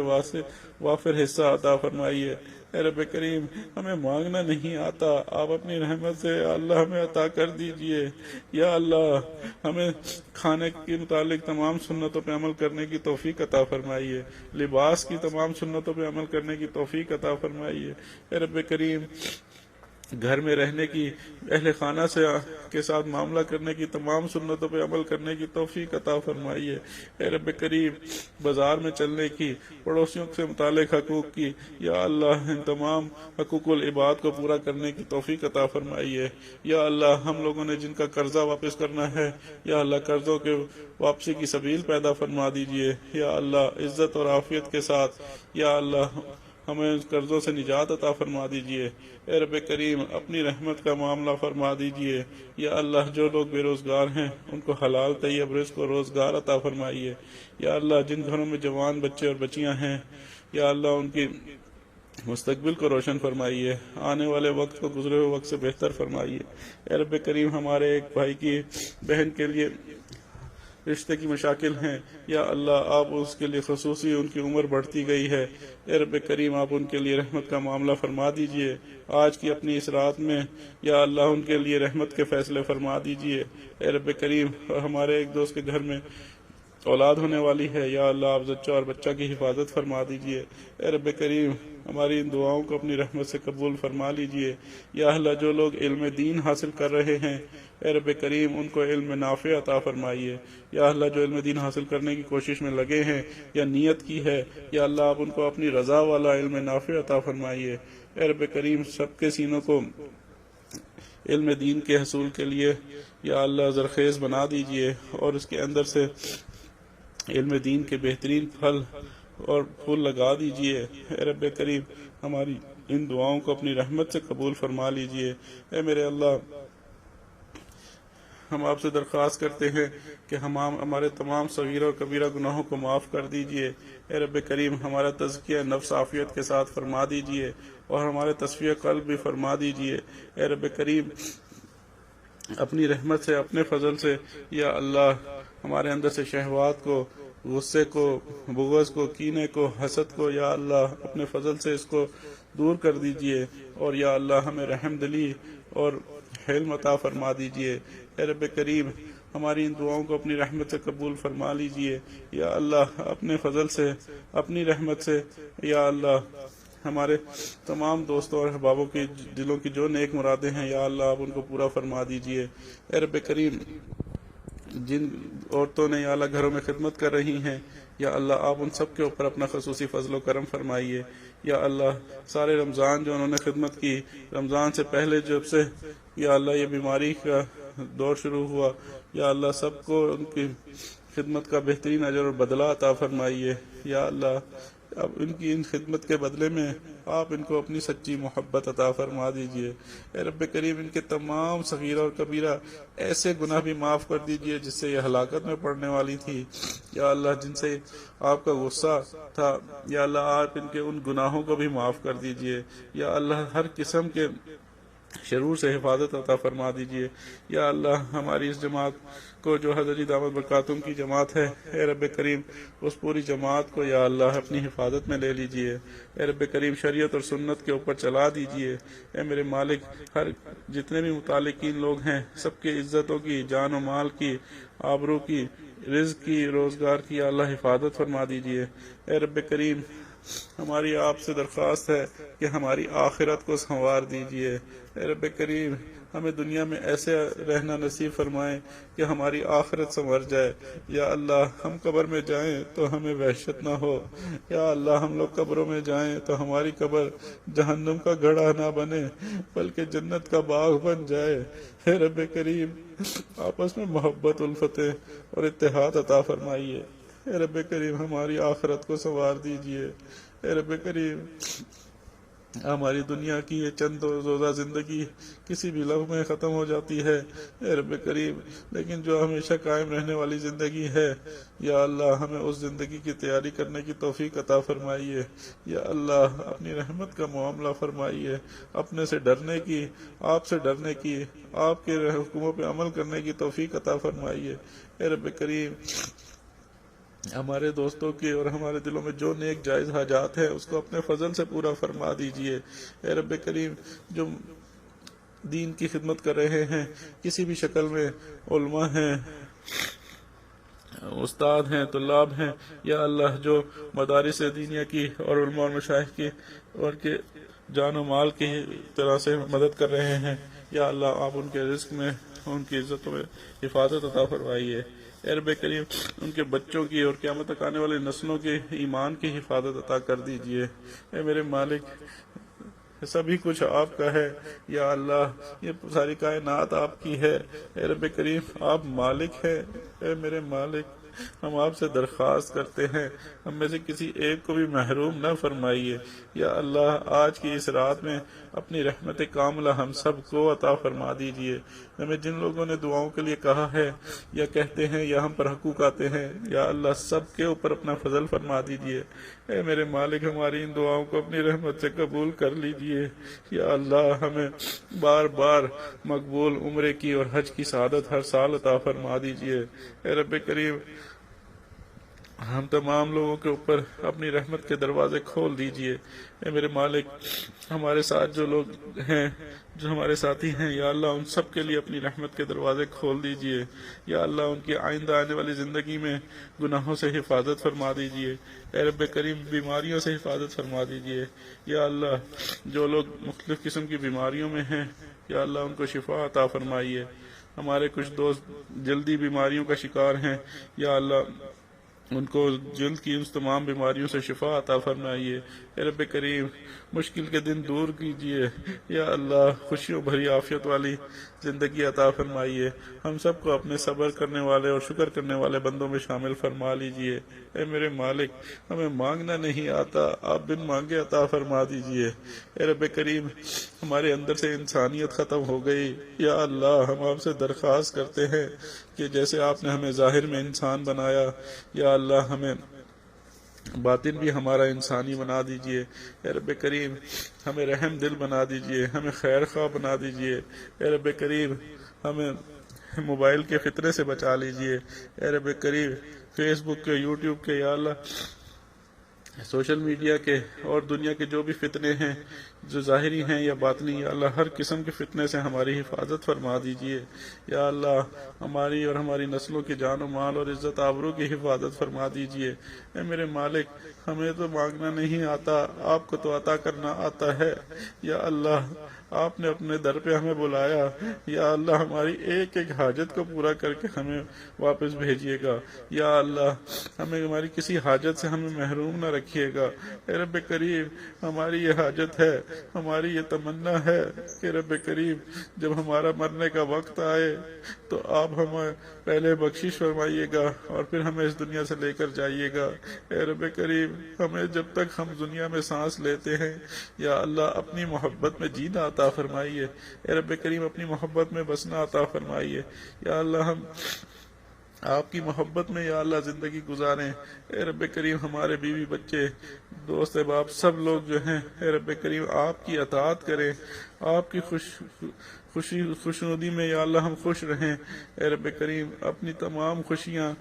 وافر حصہ عطا فرمائیے اے رب کریم ہمیں مانگنا نہیں آتا آپ اپنی رحمت سے اللہ ہمیں عطا کر دیجئے یا اللہ ہمیں کھانے کے متعلق تمام سنتوں پہ عمل کرنے کی توفیق عطا فرمائیے لباس کی تمام سنتوں پہ عمل کرنے کی توفیق عطا فرمائیے اے رب کریم گھر میں رہنے کی، اہل خانہ کے ساتھ معاملہ کرنے کی، تمام سنتوں پہ عمل کرنے کی توفیق عطا فرمائیے۔ اے رب کریم، بازار میں چلنے کی، پڑوسیوں سے متعلق حقوق کی، یا اللہ ان تمام حقوق العباد کو پورا کرنے کی توفیق عطا فرمائیے۔ یا اللہ ہم لوگوں نے جن کا قرضہ واپس کرنا ہے، یا اللہ قرضوں کے واپسی کی سبیل پیدا فرما دیجئے۔ یا اللہ عزت اور عافیت کے ساتھ یا اللہ ہمیں قرضوں سے نجات عطا فرما دیجئے۔ اے رب کریم، اپنی رحمت کا معاملہ فرما دیجئے۔ یا اللہ جو لوگ بے روزگار ہیں ان کو حلال طیب رزق و روزگار عطا فرمائیے۔ یا اللہ جن گھروں میں جوان بچے اور بچیاں ہیں، یا اللہ ان کی مستقبل کو روشن فرمائیے، آنے والے وقت کو گزرے ہوئے وقت سے بہتر فرمائیے۔ اے رب کریم، ہمارے ایک بھائی کی بہن کے لیے رشتے کی مشاکل ہیں، یا اللہ آپ اس کے لیے خصوصی ان کی عمر بڑھتی گئی ہے، اے رب کریم آپ ان کے لیے رحمت کا معاملہ فرما دیجئے۔ آج کی اپنی اس رات میں یا اللہ ان کے لیے رحمت کے فیصلے فرما دیجئے۔ اے رب کریم، ہمارے ایک دوست کے گھر میں اولاد ہونے والی ہے، یا اللہ آپ زچہ اور بچہ کی حفاظت فرما دیجئے۔ اے رب کریم، ہماری ان دعاؤں کو اپنی رحمت سے قبول فرما لیجئے۔ یا اللہ جو لوگ علم دین حاصل کر رہے ہیں، اے رب کریم ان کو علم نافع عطا فرمائیے۔ یا اللہ جو علم دین حاصل کرنے کی کوشش میں لگے ہیں یا نیت کی ہے، یا اللہ آپ ان کو اپنی رضا والا علم نافع عطا فرمائیے۔ اے رب کریم، سب کے سینوں کو علم دین کے حصول کے لیے یا اللہ زرخیز بنا دیجئے، اور اس کے اندر سے علم دین کے بہترین پھل اور پھول لگا دیجئے۔ اے رب کریم، ہماری ان دعاؤں کو اپنی رحمت سے قبول فرما لیجئے۔ اے میرے اللہ، ہم آپ سے درخواست کرتے ہیں کہ ہمارے تمام صغیرہ اور کبیرہ گناہوں کو معاف کر دیجئے۔ اے رب کریم، ہمارا تزکیہ نفس عافیت کے ساتھ فرما دیجئے، اور ہمارے تصفیہ قلب بھی فرما دیجئے۔ اے رب کریم، اپنی رحمت سے، اپنے فضل سے یا اللہ ہمارے اندر سے شہوات کو، غصے کو، بغض کو، کینے کو، حسد کو یا اللہ اپنے فضل سے اس کو دور کر دیجئے، اور یا اللہ ہمیں رحم دلی اور حلم عطا فرما دیجئے۔ اے رب کریم، ہماری ان دعاؤں کو اپنی رحمت سے قبول فرما لیجئے۔ یا اللہ اپنے فضل سے، اپنی رحمت سے یا اللہ ہمارے تمام دوستوں اور احبابوں کی دلوں کی جو نیک مرادیں ہیں یا اللہ آپ ان کو پورا فرما دیجئے۔ اے رب کریم، جن عورتوں نے یا اللہ گھروں میں خدمت کر رہی ہیں، یا اللہ آپ ان سب کے اوپر اپنا خصوصی فضل و کرم فرمائیے۔ یا اللہ سارے رمضان جو انہوں نے خدمت کی، رمضان سے پہلے جب سے یا اللہ یہ بیماری کا دور شروع ہوا، یا اللہ سب کو ان کی خدمت کا بہترین اجر اور بدلہ عطا فرمائیے۔ یا اللہ اب ان کی ان خدمت کے بدلے میں آپ ان کو اپنی سچی محبت عطا فرما دیجئے۔ اے رب کریم، ان کے تمام صغیرہ اور کبیرہ ایسے گناہ بھی معاف کر دیجئے جس سے یہ ہلاکت میں پڑنے والی تھی، یا اللہ جن سے آپ کا غصہ تھا، یا اللہ آپ ان کے ان گناہوں کو بھی معاف کر دیجئے۔ یا اللہ ہر قسم کے شرور سے حفاظت عطا فرما دیجئے۔ یا اللہ ہماری اس جماعت کو جو حضرت جی دامت برکاتہم کی جماعت ہے، اے رب کریم اس پوری جماعت کو یا اللہ اپنی حفاظت میں لے لیجئے۔ اے رب کریم شریعت اور سنت کے اوپر چلا دیجئے۔ اے میرے مالک، ہر جتنے بھی متعلقین لوگ ہیں سب کی عزتوں کی، جان و مال کی، آبرو کی، رزق کی، روزگار کی یا اللہ حفاظت فرما دیجئے۔ اے رب کریم، ہماری آپ سے درخواست ہے کہ ہماری آخرت کو سنوار دیجئے۔ اے رب کریم، ہمیں دنیا میں ایسے رہنا نصیب فرمائیں کہ ہماری آخرت سنور جائے۔ یا اللہ ہم قبر میں جائیں تو ہمیں وحشت نہ ہو، یا اللہ ہم لوگ قبروں میں جائیں تو ہماری قبر جہنم کا گڑھا نہ بنے بلکہ جنت کا باغ بن جائے۔ اے رب کریم، آپس میں محبت، الفتیں اور اتحاد عطا فرمائیے۔ اے رب کریم، ہماری آخرت کو سنوار دیجئے۔ اے رب کریم، ہماری دنیا کی یہ چند روزہ زندگی کسی بھی لمحے میں ختم ہو جاتی ہے، اے رب کریم، لیکن جو ہمیشہ قائم رہنے والی زندگی ہے، یا اللہ ہمیں اس زندگی کی تیاری کرنے کی توفیق عطا فرمائیے۔ یا اللہ اپنی رحمت کا معاملہ فرمائیے، اپنے سے ڈرنے کی، آپ سے ڈرنے کی، آپ کے حکموں پہ عمل کرنے کی توفیق عطا فرمائیے۔ اے رب کریم، ہمارے دوستوں کی اور ہمارے دلوں میں جو نیک جائز حاجات ہیں اس کو اپنے فضل سے پورا فرما دیجئے۔ اے رب کریم، جو دین کی خدمت کر رہے ہیں کسی بھی شکل میں، علماء ہیں، استاد ہیں، طلاب ہیں، یا اللہ جو مدارس دینیہ کی اور علماء اور مشائخ کی اور کے جان و مال کی طرح سے مدد کر رہے ہیں، یا اللہ آپ ان کے رزق میں، ان کی عزتوں میں حفاظت عطا فرمائیے۔ اے رب کریم ان کے بچوں کی اور قیامت تک آنے والی نسلوں کے ایمان کی حفاظت عطا کر دیجئے۔ اے میرے مالک سبھی کچھ آپ کا ہے، یا اللہ یہ ساری کائنات آپ کی ہے۔ اے رب کریم آپ مالک ہیں۔ اے میرے مالک ہم آپ سے درخواست کرتے ہیں ہم میں سے کسی ایک کو بھی محروم نہ فرمائیے، یا اللہ آج کی اس رات میں اپنی رحمت کاملہ ہم سب کو عطا فرما دیجئے۔ ہمیں جن لوگوں نے دعاؤں کے لیے کہا ہے یا کہتے ہیں یا ہم پر حقوق آتے ہیں، یا اللہ سب کے اوپر اپنا فضل فرما دیجئے۔ اے میرے مالک ہماری ان دعاؤں کو اپنی رحمت سے قبول کر لیجئے، یا اللہ ہمیں بار بار مقبول عمرے کی اور حج کی سعادت ہر سال عطا فرما دیجئے۔ اے رب کریم ہم تمام لوگوں کے اوپر اپنی رحمت کے دروازے کھول دیجئے۔ اے میرے مالک ہمارے ساتھ جو لوگ ہیں، جو ہمارے ساتھی ہیں، یا اللہ ان سب کے لیے اپنی رحمت کے دروازے کھول دیجئے، یا اللہ ان کی آئندہ آنے والی زندگی میں گناہوں سے حفاظت فرما دیجئے۔ اے رب کریم بیماریوں سے حفاظت فرما دیجئے، یا اللہ جو لوگ مختلف قسم کی بیماریوں میں ہیں، یا اللہ ان کو شفا عطا فرمائیے۔ ہمارے کچھ دوست جلدی بیماریوں کا شکار ہیں، یا اللہ ان کو جلد کی ان تمام بیماریوں سے شفا عطا فرمائیے۔ اے رب کریم مشکل کے دن دور کیجیے، یا اللہ خوشیوں بھری عافیت والی زندگی عطا فرمائیے۔ ہم سب کو اپنے صبر کرنے والے اور شکر کرنے والے بندوں میں شامل فرما لیجیے۔ اے میرے مالک ہمیں مانگنا نہیں آتا، آپ بن مانگے عطا فرما دیجیے۔ اے رب کریم ہمارے اندر سے انسانیت ختم ہو گئی، یا اللہ ہم آپ سے درخواست کرتے ہیں کہ جیسے آپ نے ہمیں ظاہر میں انسان بنایا، یا اللہ ہمیں باطن بھی ہمارا انسانی بنا دیجئے۔ اے رب کریم ہمیں رحم دل بنا دیجئے، ہمیں خیر خواہ بنا دیجئے۔ اے رب کریم ہمیں موبائل کے فتنے سے بچا لیجئے۔ اے رب کریم فیس بک کے، یوٹیوب کے، یا اللہ سوشل میڈیا کے اور دنیا کے جو بھی فتنے ہیں، جو ظاہری ہیں یا باطنی، یا اللہ ہر قسم کے فتنے سے ہماری حفاظت فرما دیجئے۔ یا اللہ ہماری اور ہماری نسلوں کی جان و مال اور عزت آبرو کی حفاظت فرما دیجئے۔ اے میرے مالک ہمیں تو مانگنا نہیں آتا، آپ کو تو عطا کرنا آتا ہے۔ یا اللہ آپ نے اپنے در پہ ہمیں بلایا، یا اللہ ہماری ایک ایک حاجت کو پورا کر کے ہمیں واپس بھیجیے گا۔ یا اللہ ہمیں ہماری کسی حاجت سے ہمیں محروم نہ رکھیے گا۔ اے رب کریم ہماری یہ حاجت ہے، ہماری یہ تمنا ہے کہ رب کریم جب ہمارا مرنے کا وقت آئے تو آپ ہمیں پہلے بخشش فرمائیے گا اور پھر ہمیں اس دنیا سے لے کر جائیے گا۔ اے رب کریم ہمیں جب تک ہم دنیا میں سانس لیتے ہیں، یا اللہ اپنی محبت میں جینا عطا فرمائیے۔ اے رب کریم اپنی محبت میں بسنا عطا فرمائیے۔ یا اللہ ہم آپ کی محبت میں یا اللہ زندگی گزاریں۔ اے رب کریم ہمارے بیوی بچے دوست احباب سب لوگ جو ہیں، اے رب کریم آپ کی اطاعت کریں، آپ کی خوشنودی میں یا اللہ ہم خوش رہیں۔ اے رب کریم اپنی تمام خوشیاں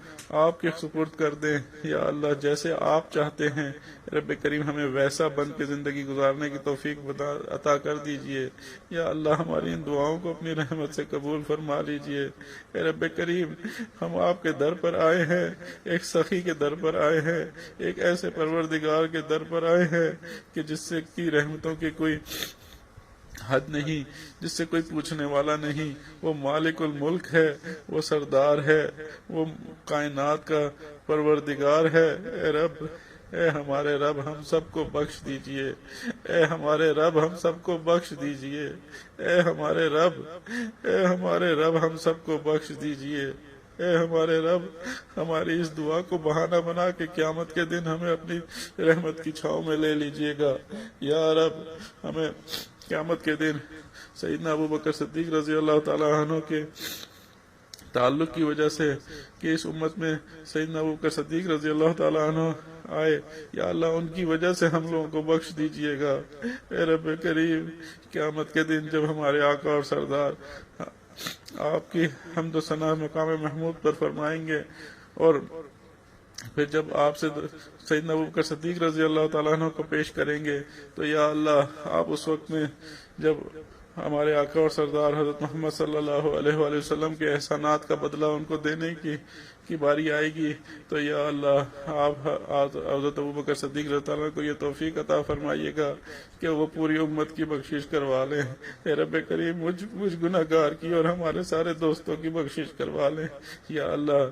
آپ کے سپرد کر دیں، یا اللہ جیسے آپ چاہتے ہیں اے رب کریم ہمیں ویسا بن کے زندگی گزارنے کی توفیق عطا کر دیجئے۔ یا اللہ ہماری ان دعاؤں کو اپنی رحمت سے قبول فرما لیجئے۔ اے رب کریم ہم آپ کے در پر آئے ہیں، ایک سخی کے در پر آئے ہیں، ایک ایسے پروردگار کے در پر آئے ہیں کہ جس سے کی رحمتوں کی کوئی حد نہیں، جس سے کوئی پوچھنے والا نہیں۔ وہ مالک الملک ہے، وہ سردار ہے، وہ کائنات کا پروردگار ہے۔ اے رب، اے ہمارے رب ہم سب کو بخش دیجئے۔ اے ہمارے رب ہم سب کو بخش دیجئے۔ اے ہمارے رب، اے ہمارے رب ہم سب کو بخش دیجئے۔ اے ہمارے رب ہماری اس دعا کو بہانہ بنا کے قیامت کے دن ہمیں اپنی رحمت کی چھاؤں میں لے لیجئے گا۔ یا رب ہمیں قیامت کے دن سیدنا ابوبکر صدیق رضی اللہ تعالیٰ عنہ کے تعلق کی وجہ سے کہ اس امت میں سیدنا ابوبکر صدیق رضی اللہ تعالیٰ عنہ آئے، یا اللہ ان کی وجہ سے ہم لوگوں کو بخش دیجئے گا۔ اے رب کریم قیامت کے دن جب ہمارے آقا اور سردار آپ کی حمد و ثنا مقام محمود پر فرمائیں گے، اور پھر جب آپ سے سیدنا ابوبکر صدیق رضی اللہ تعالیٰ عنہ کو پیش کریں گے، تو یا اللہ آپ اس وقت میں جب ہمارے آقا اور سردار حضرت محمد صلی اللہ علیہ وآلہ وسلم کے احسانات کا بدلہ ان کو دینے کی باری آئے گی تو یا اللہ آپ حضرت ابوبکر صدیق رضی اللہ عنہ کو یہ توفیق عطا فرمائیے گا کہ وہ پوری امت کی بخشش کروا لیں. اے رب کریم مجھ گناہ گار کی اور ہمارے سارے دوستوں کی بخشش کروا لیں. یا اللہ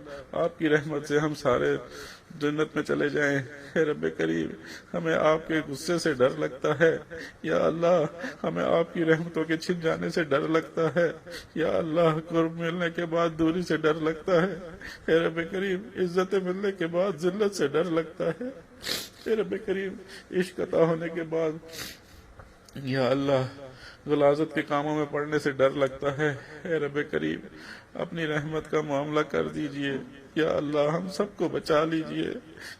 آپ کی رحمت سے ہم سارے جنت میں چلے جائیں. اے رب کریم ہمیں آپ کے غصے سے ڈر لگتا ہے. یا اللہ ہمیں آپ کی رحمتوں کے چھن جانے سے ڈر لگتا ہے. یا اللہ قرب ملنے کے بعد دوری سے ڈر لگتا ہے. اے رب کریم عزت ملنے کے بعد ذلت سے ڈر لگتا ہے. اے رب کریم عشق عطا ہونے کے بعد یا اللہ غلاظت کے کاموں میں پڑنے سے ڈر لگتا ہے. اے رب کریم اپنی رحمت کا معاملہ کر دیجئے. یا اللہ ہم سب کو بچا لیجئے.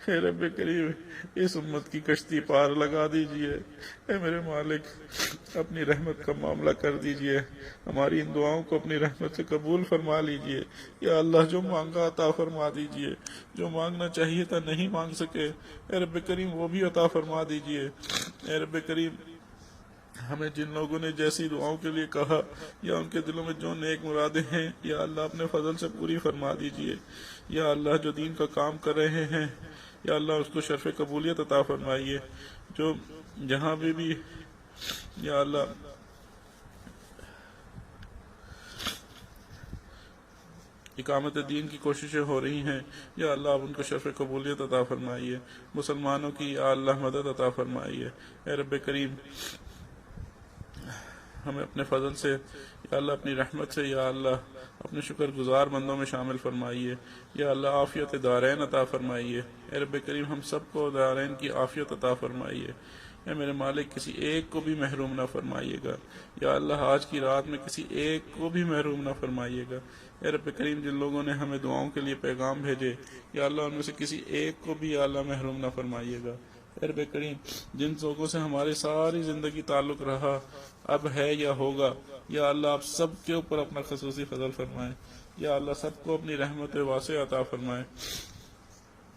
اے رب کریم اس امت کی کشتی پار لگا دیجئے. اے میرے مالک اپنی رحمت کا معاملہ کر دیجئے. ہماری ان دعاؤں کو اپنی رحمت سے قبول فرما لیجئے. یا اللہ جو مانگا عطا فرما دیجئے. جو مانگنا چاہیے تھا نہیں مانگ سکے اے رب کریم وہ بھی عطا فرما دیجئے. اے رب کریم ہمیں جن لوگوں نے جیسی دعاؤں کے لیے کہا یا ان کے دلوں میں جو نیک مرادیں ہیں یا اللہ اپنے فضل سے پوری فرما دیجئے. یا اللہ جو دین کا کام کر رہے ہیں یا اللہ اس کو شرف قبولیت عطا فرمائیے. جو جہاں بھی یا اللہ اقامت دین کی کوششیں ہو رہی ہیں یا اللہ آپ ان کو شرف قبولیت عطا فرمائیے. مسلمانوں کی یا اللہ مدد عطا فرمائیے. اے رب کریم ہمیں اپنے فضل سے یا اللہ اپنی رحمت سے یا اللہ اپنے شکر گزار بندوں میں شامل فرمائیے. یا اللہ عافیت دارین عطا فرمائیے. اے رب کریم ہم سب کو دارین کی عافیت عطا فرمائیے. اے میرے مالک کسی ایک کو بھی محروم نہ فرمائیے گا. یا اللہ آج کی رات میں کسی ایک کو بھی محروم نہ فرمائیے گا. اے رب کریم جن لوگوں نے ہمیں دعاؤں کے لیے پیغام بھیجے یا اللہ ان میں سے کسی ایک کو بھی یا اللہ محروم نہ فرمائیے گا. اے رب کریم جن لوگوں سے ہماری ساری زندگی تعلق رہا اب ہے یا ہوگا یا اللہ آپ سب کے اوپر اپنا خصوصی فضل فرمائیں. یا اللہ سب کو اپنی رحمت واسع عطا فرمائیں.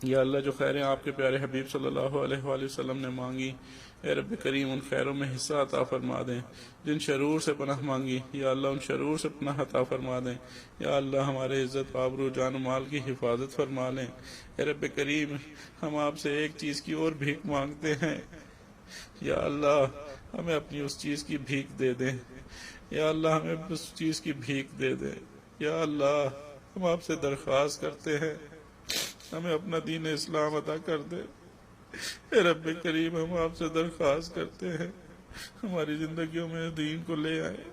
یا اللہ جو خیریں آپ کے پیارے حبیب صلی اللہ علیہ وآلہ وسلم نے مانگی اے رب کریم ان خیروں میں حصہ عطا فرما دیں. جن شرور سے پناہ مانگی یا اللہ ان شرور سے پناہ عطا فرما دیں. یا اللہ ہمارے عزت آبرو جان و مال کی حفاظت فرما لیں. اے رب کریم ہم آپ سے ایک چیز کی اور بھیک مانگتے ہیں. یا اللہ ہمیں اپنی اس چیز کی بھیک دے دیں. یا اللہ ہمیں اس چیز کی بھیک دے دیں. یا اللہ ہم آپ سے درخواست کرتے ہیں ہمیں اپنا دین اسلام عطا کر دے. اے رب کریم ہم آپ سے درخواست کرتے ہیں ہماری زندگیوں میں دین کو لے آئے.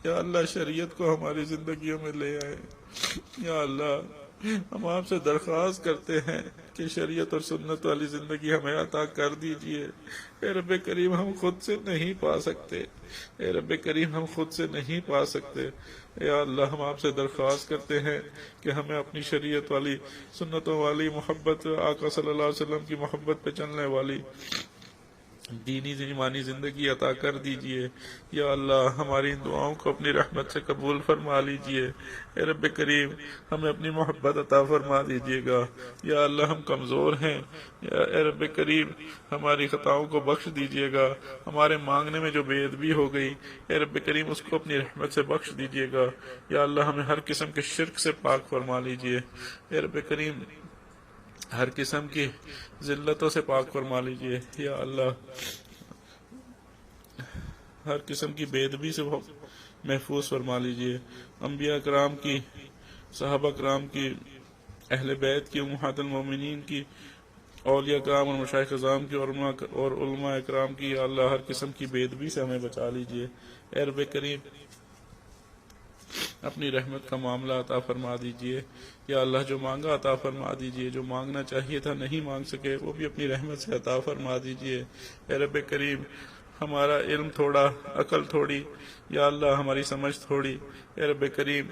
یا اللہ شریعت کو ہماری زندگیوں میں لے آئے. یا اللہ ہم آپ سے درخواست کرتے ہیں کہ شریعت اور سنت والی زندگی ہمیں عطا کر دیجئے. اے رب کریم ہم خود سے نہیں پا سکتے. اے رب کریم ہم خود سے نہیں پا سکتے. یا اللہ ہم آپ سے درخواست کرتے ہیں کہ ہمیں اپنی شریعت والی سنتوں والی محبت آقا صلی اللہ علیہ وسلم کی محبت پہ چلنے والی دینی ایمانی زندگی عطا کر دیجئے. یا اللہ ہماری ان دعاؤں کو اپنی رحمت سے قبول فرما لیجئے. اے رب کریم ہمیں اپنی محبت عطا فرما دیجئے گا. یا اللہ ہم کمزور ہیں. اے رب کریم ہماری خطاؤں کو بخش دیجئے گا. ہمارے مانگنے میں جو بے ادبی ہو گئی اے رب کریم اس کو اپنی رحمت سے بخش دیجئے گا. یا اللہ ہمیں ہر قسم کے شرک سے پاک فرما لیجئے. اے رب کریم ہر قسم کی ذلتوں سے پاک فرما لیجئے. یا اللہ ہر قسم کی بے ادبی سے محفوظ فرما لیجئے. انبیاء کرام کی صحابہ کرام کی اہل بیت کی امہات المومنین کی اولیاء کرام اور مشائخ اعظام کی اور علماء اکرام کی یا اللہ ہر قسم کی بے ادبی سے ہمیں بچا لیجئے. اے رب کریم اپنی رحمت کا معاملہ عطا فرما دیجئے. یا اللہ جو مانگا عطا فرما دیجئے. جو مانگنا چاہیے تھا نہیں مانگ سکے وہ بھی اپنی رحمت سے عطا فرما دیجئے. اے رب کریم ہمارا علم تھوڑا عقل تھوڑی یا اللہ ہماری سمجھ تھوڑی. اے رب کریم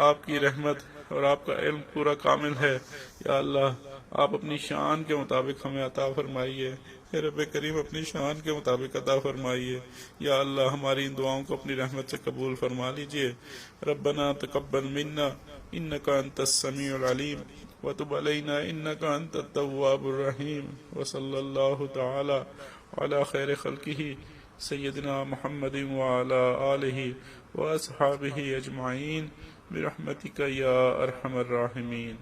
آپ کی رحمت اور آپ کا علم پورا کامل ہے. یا اللہ آپ اپنی شان کے مطابق ہمیں عطا فرمائیے. اے رب کریم اپنی شان کے مطابق عطا فرمائیے. یا اللہ ہماری ان دعاؤں کو اپنی رحمت سے قبول فرما لیجئے. ربنا تقبل منا انک انت السمیع العلیم وتب علینا انک انت التواب الرحیم وصلی اللہ تعالی علی خیر خلقہ سیدنا محمد وعلى آلہ واصحابہ اجمعین برحمتک یا ارحم الراحمین.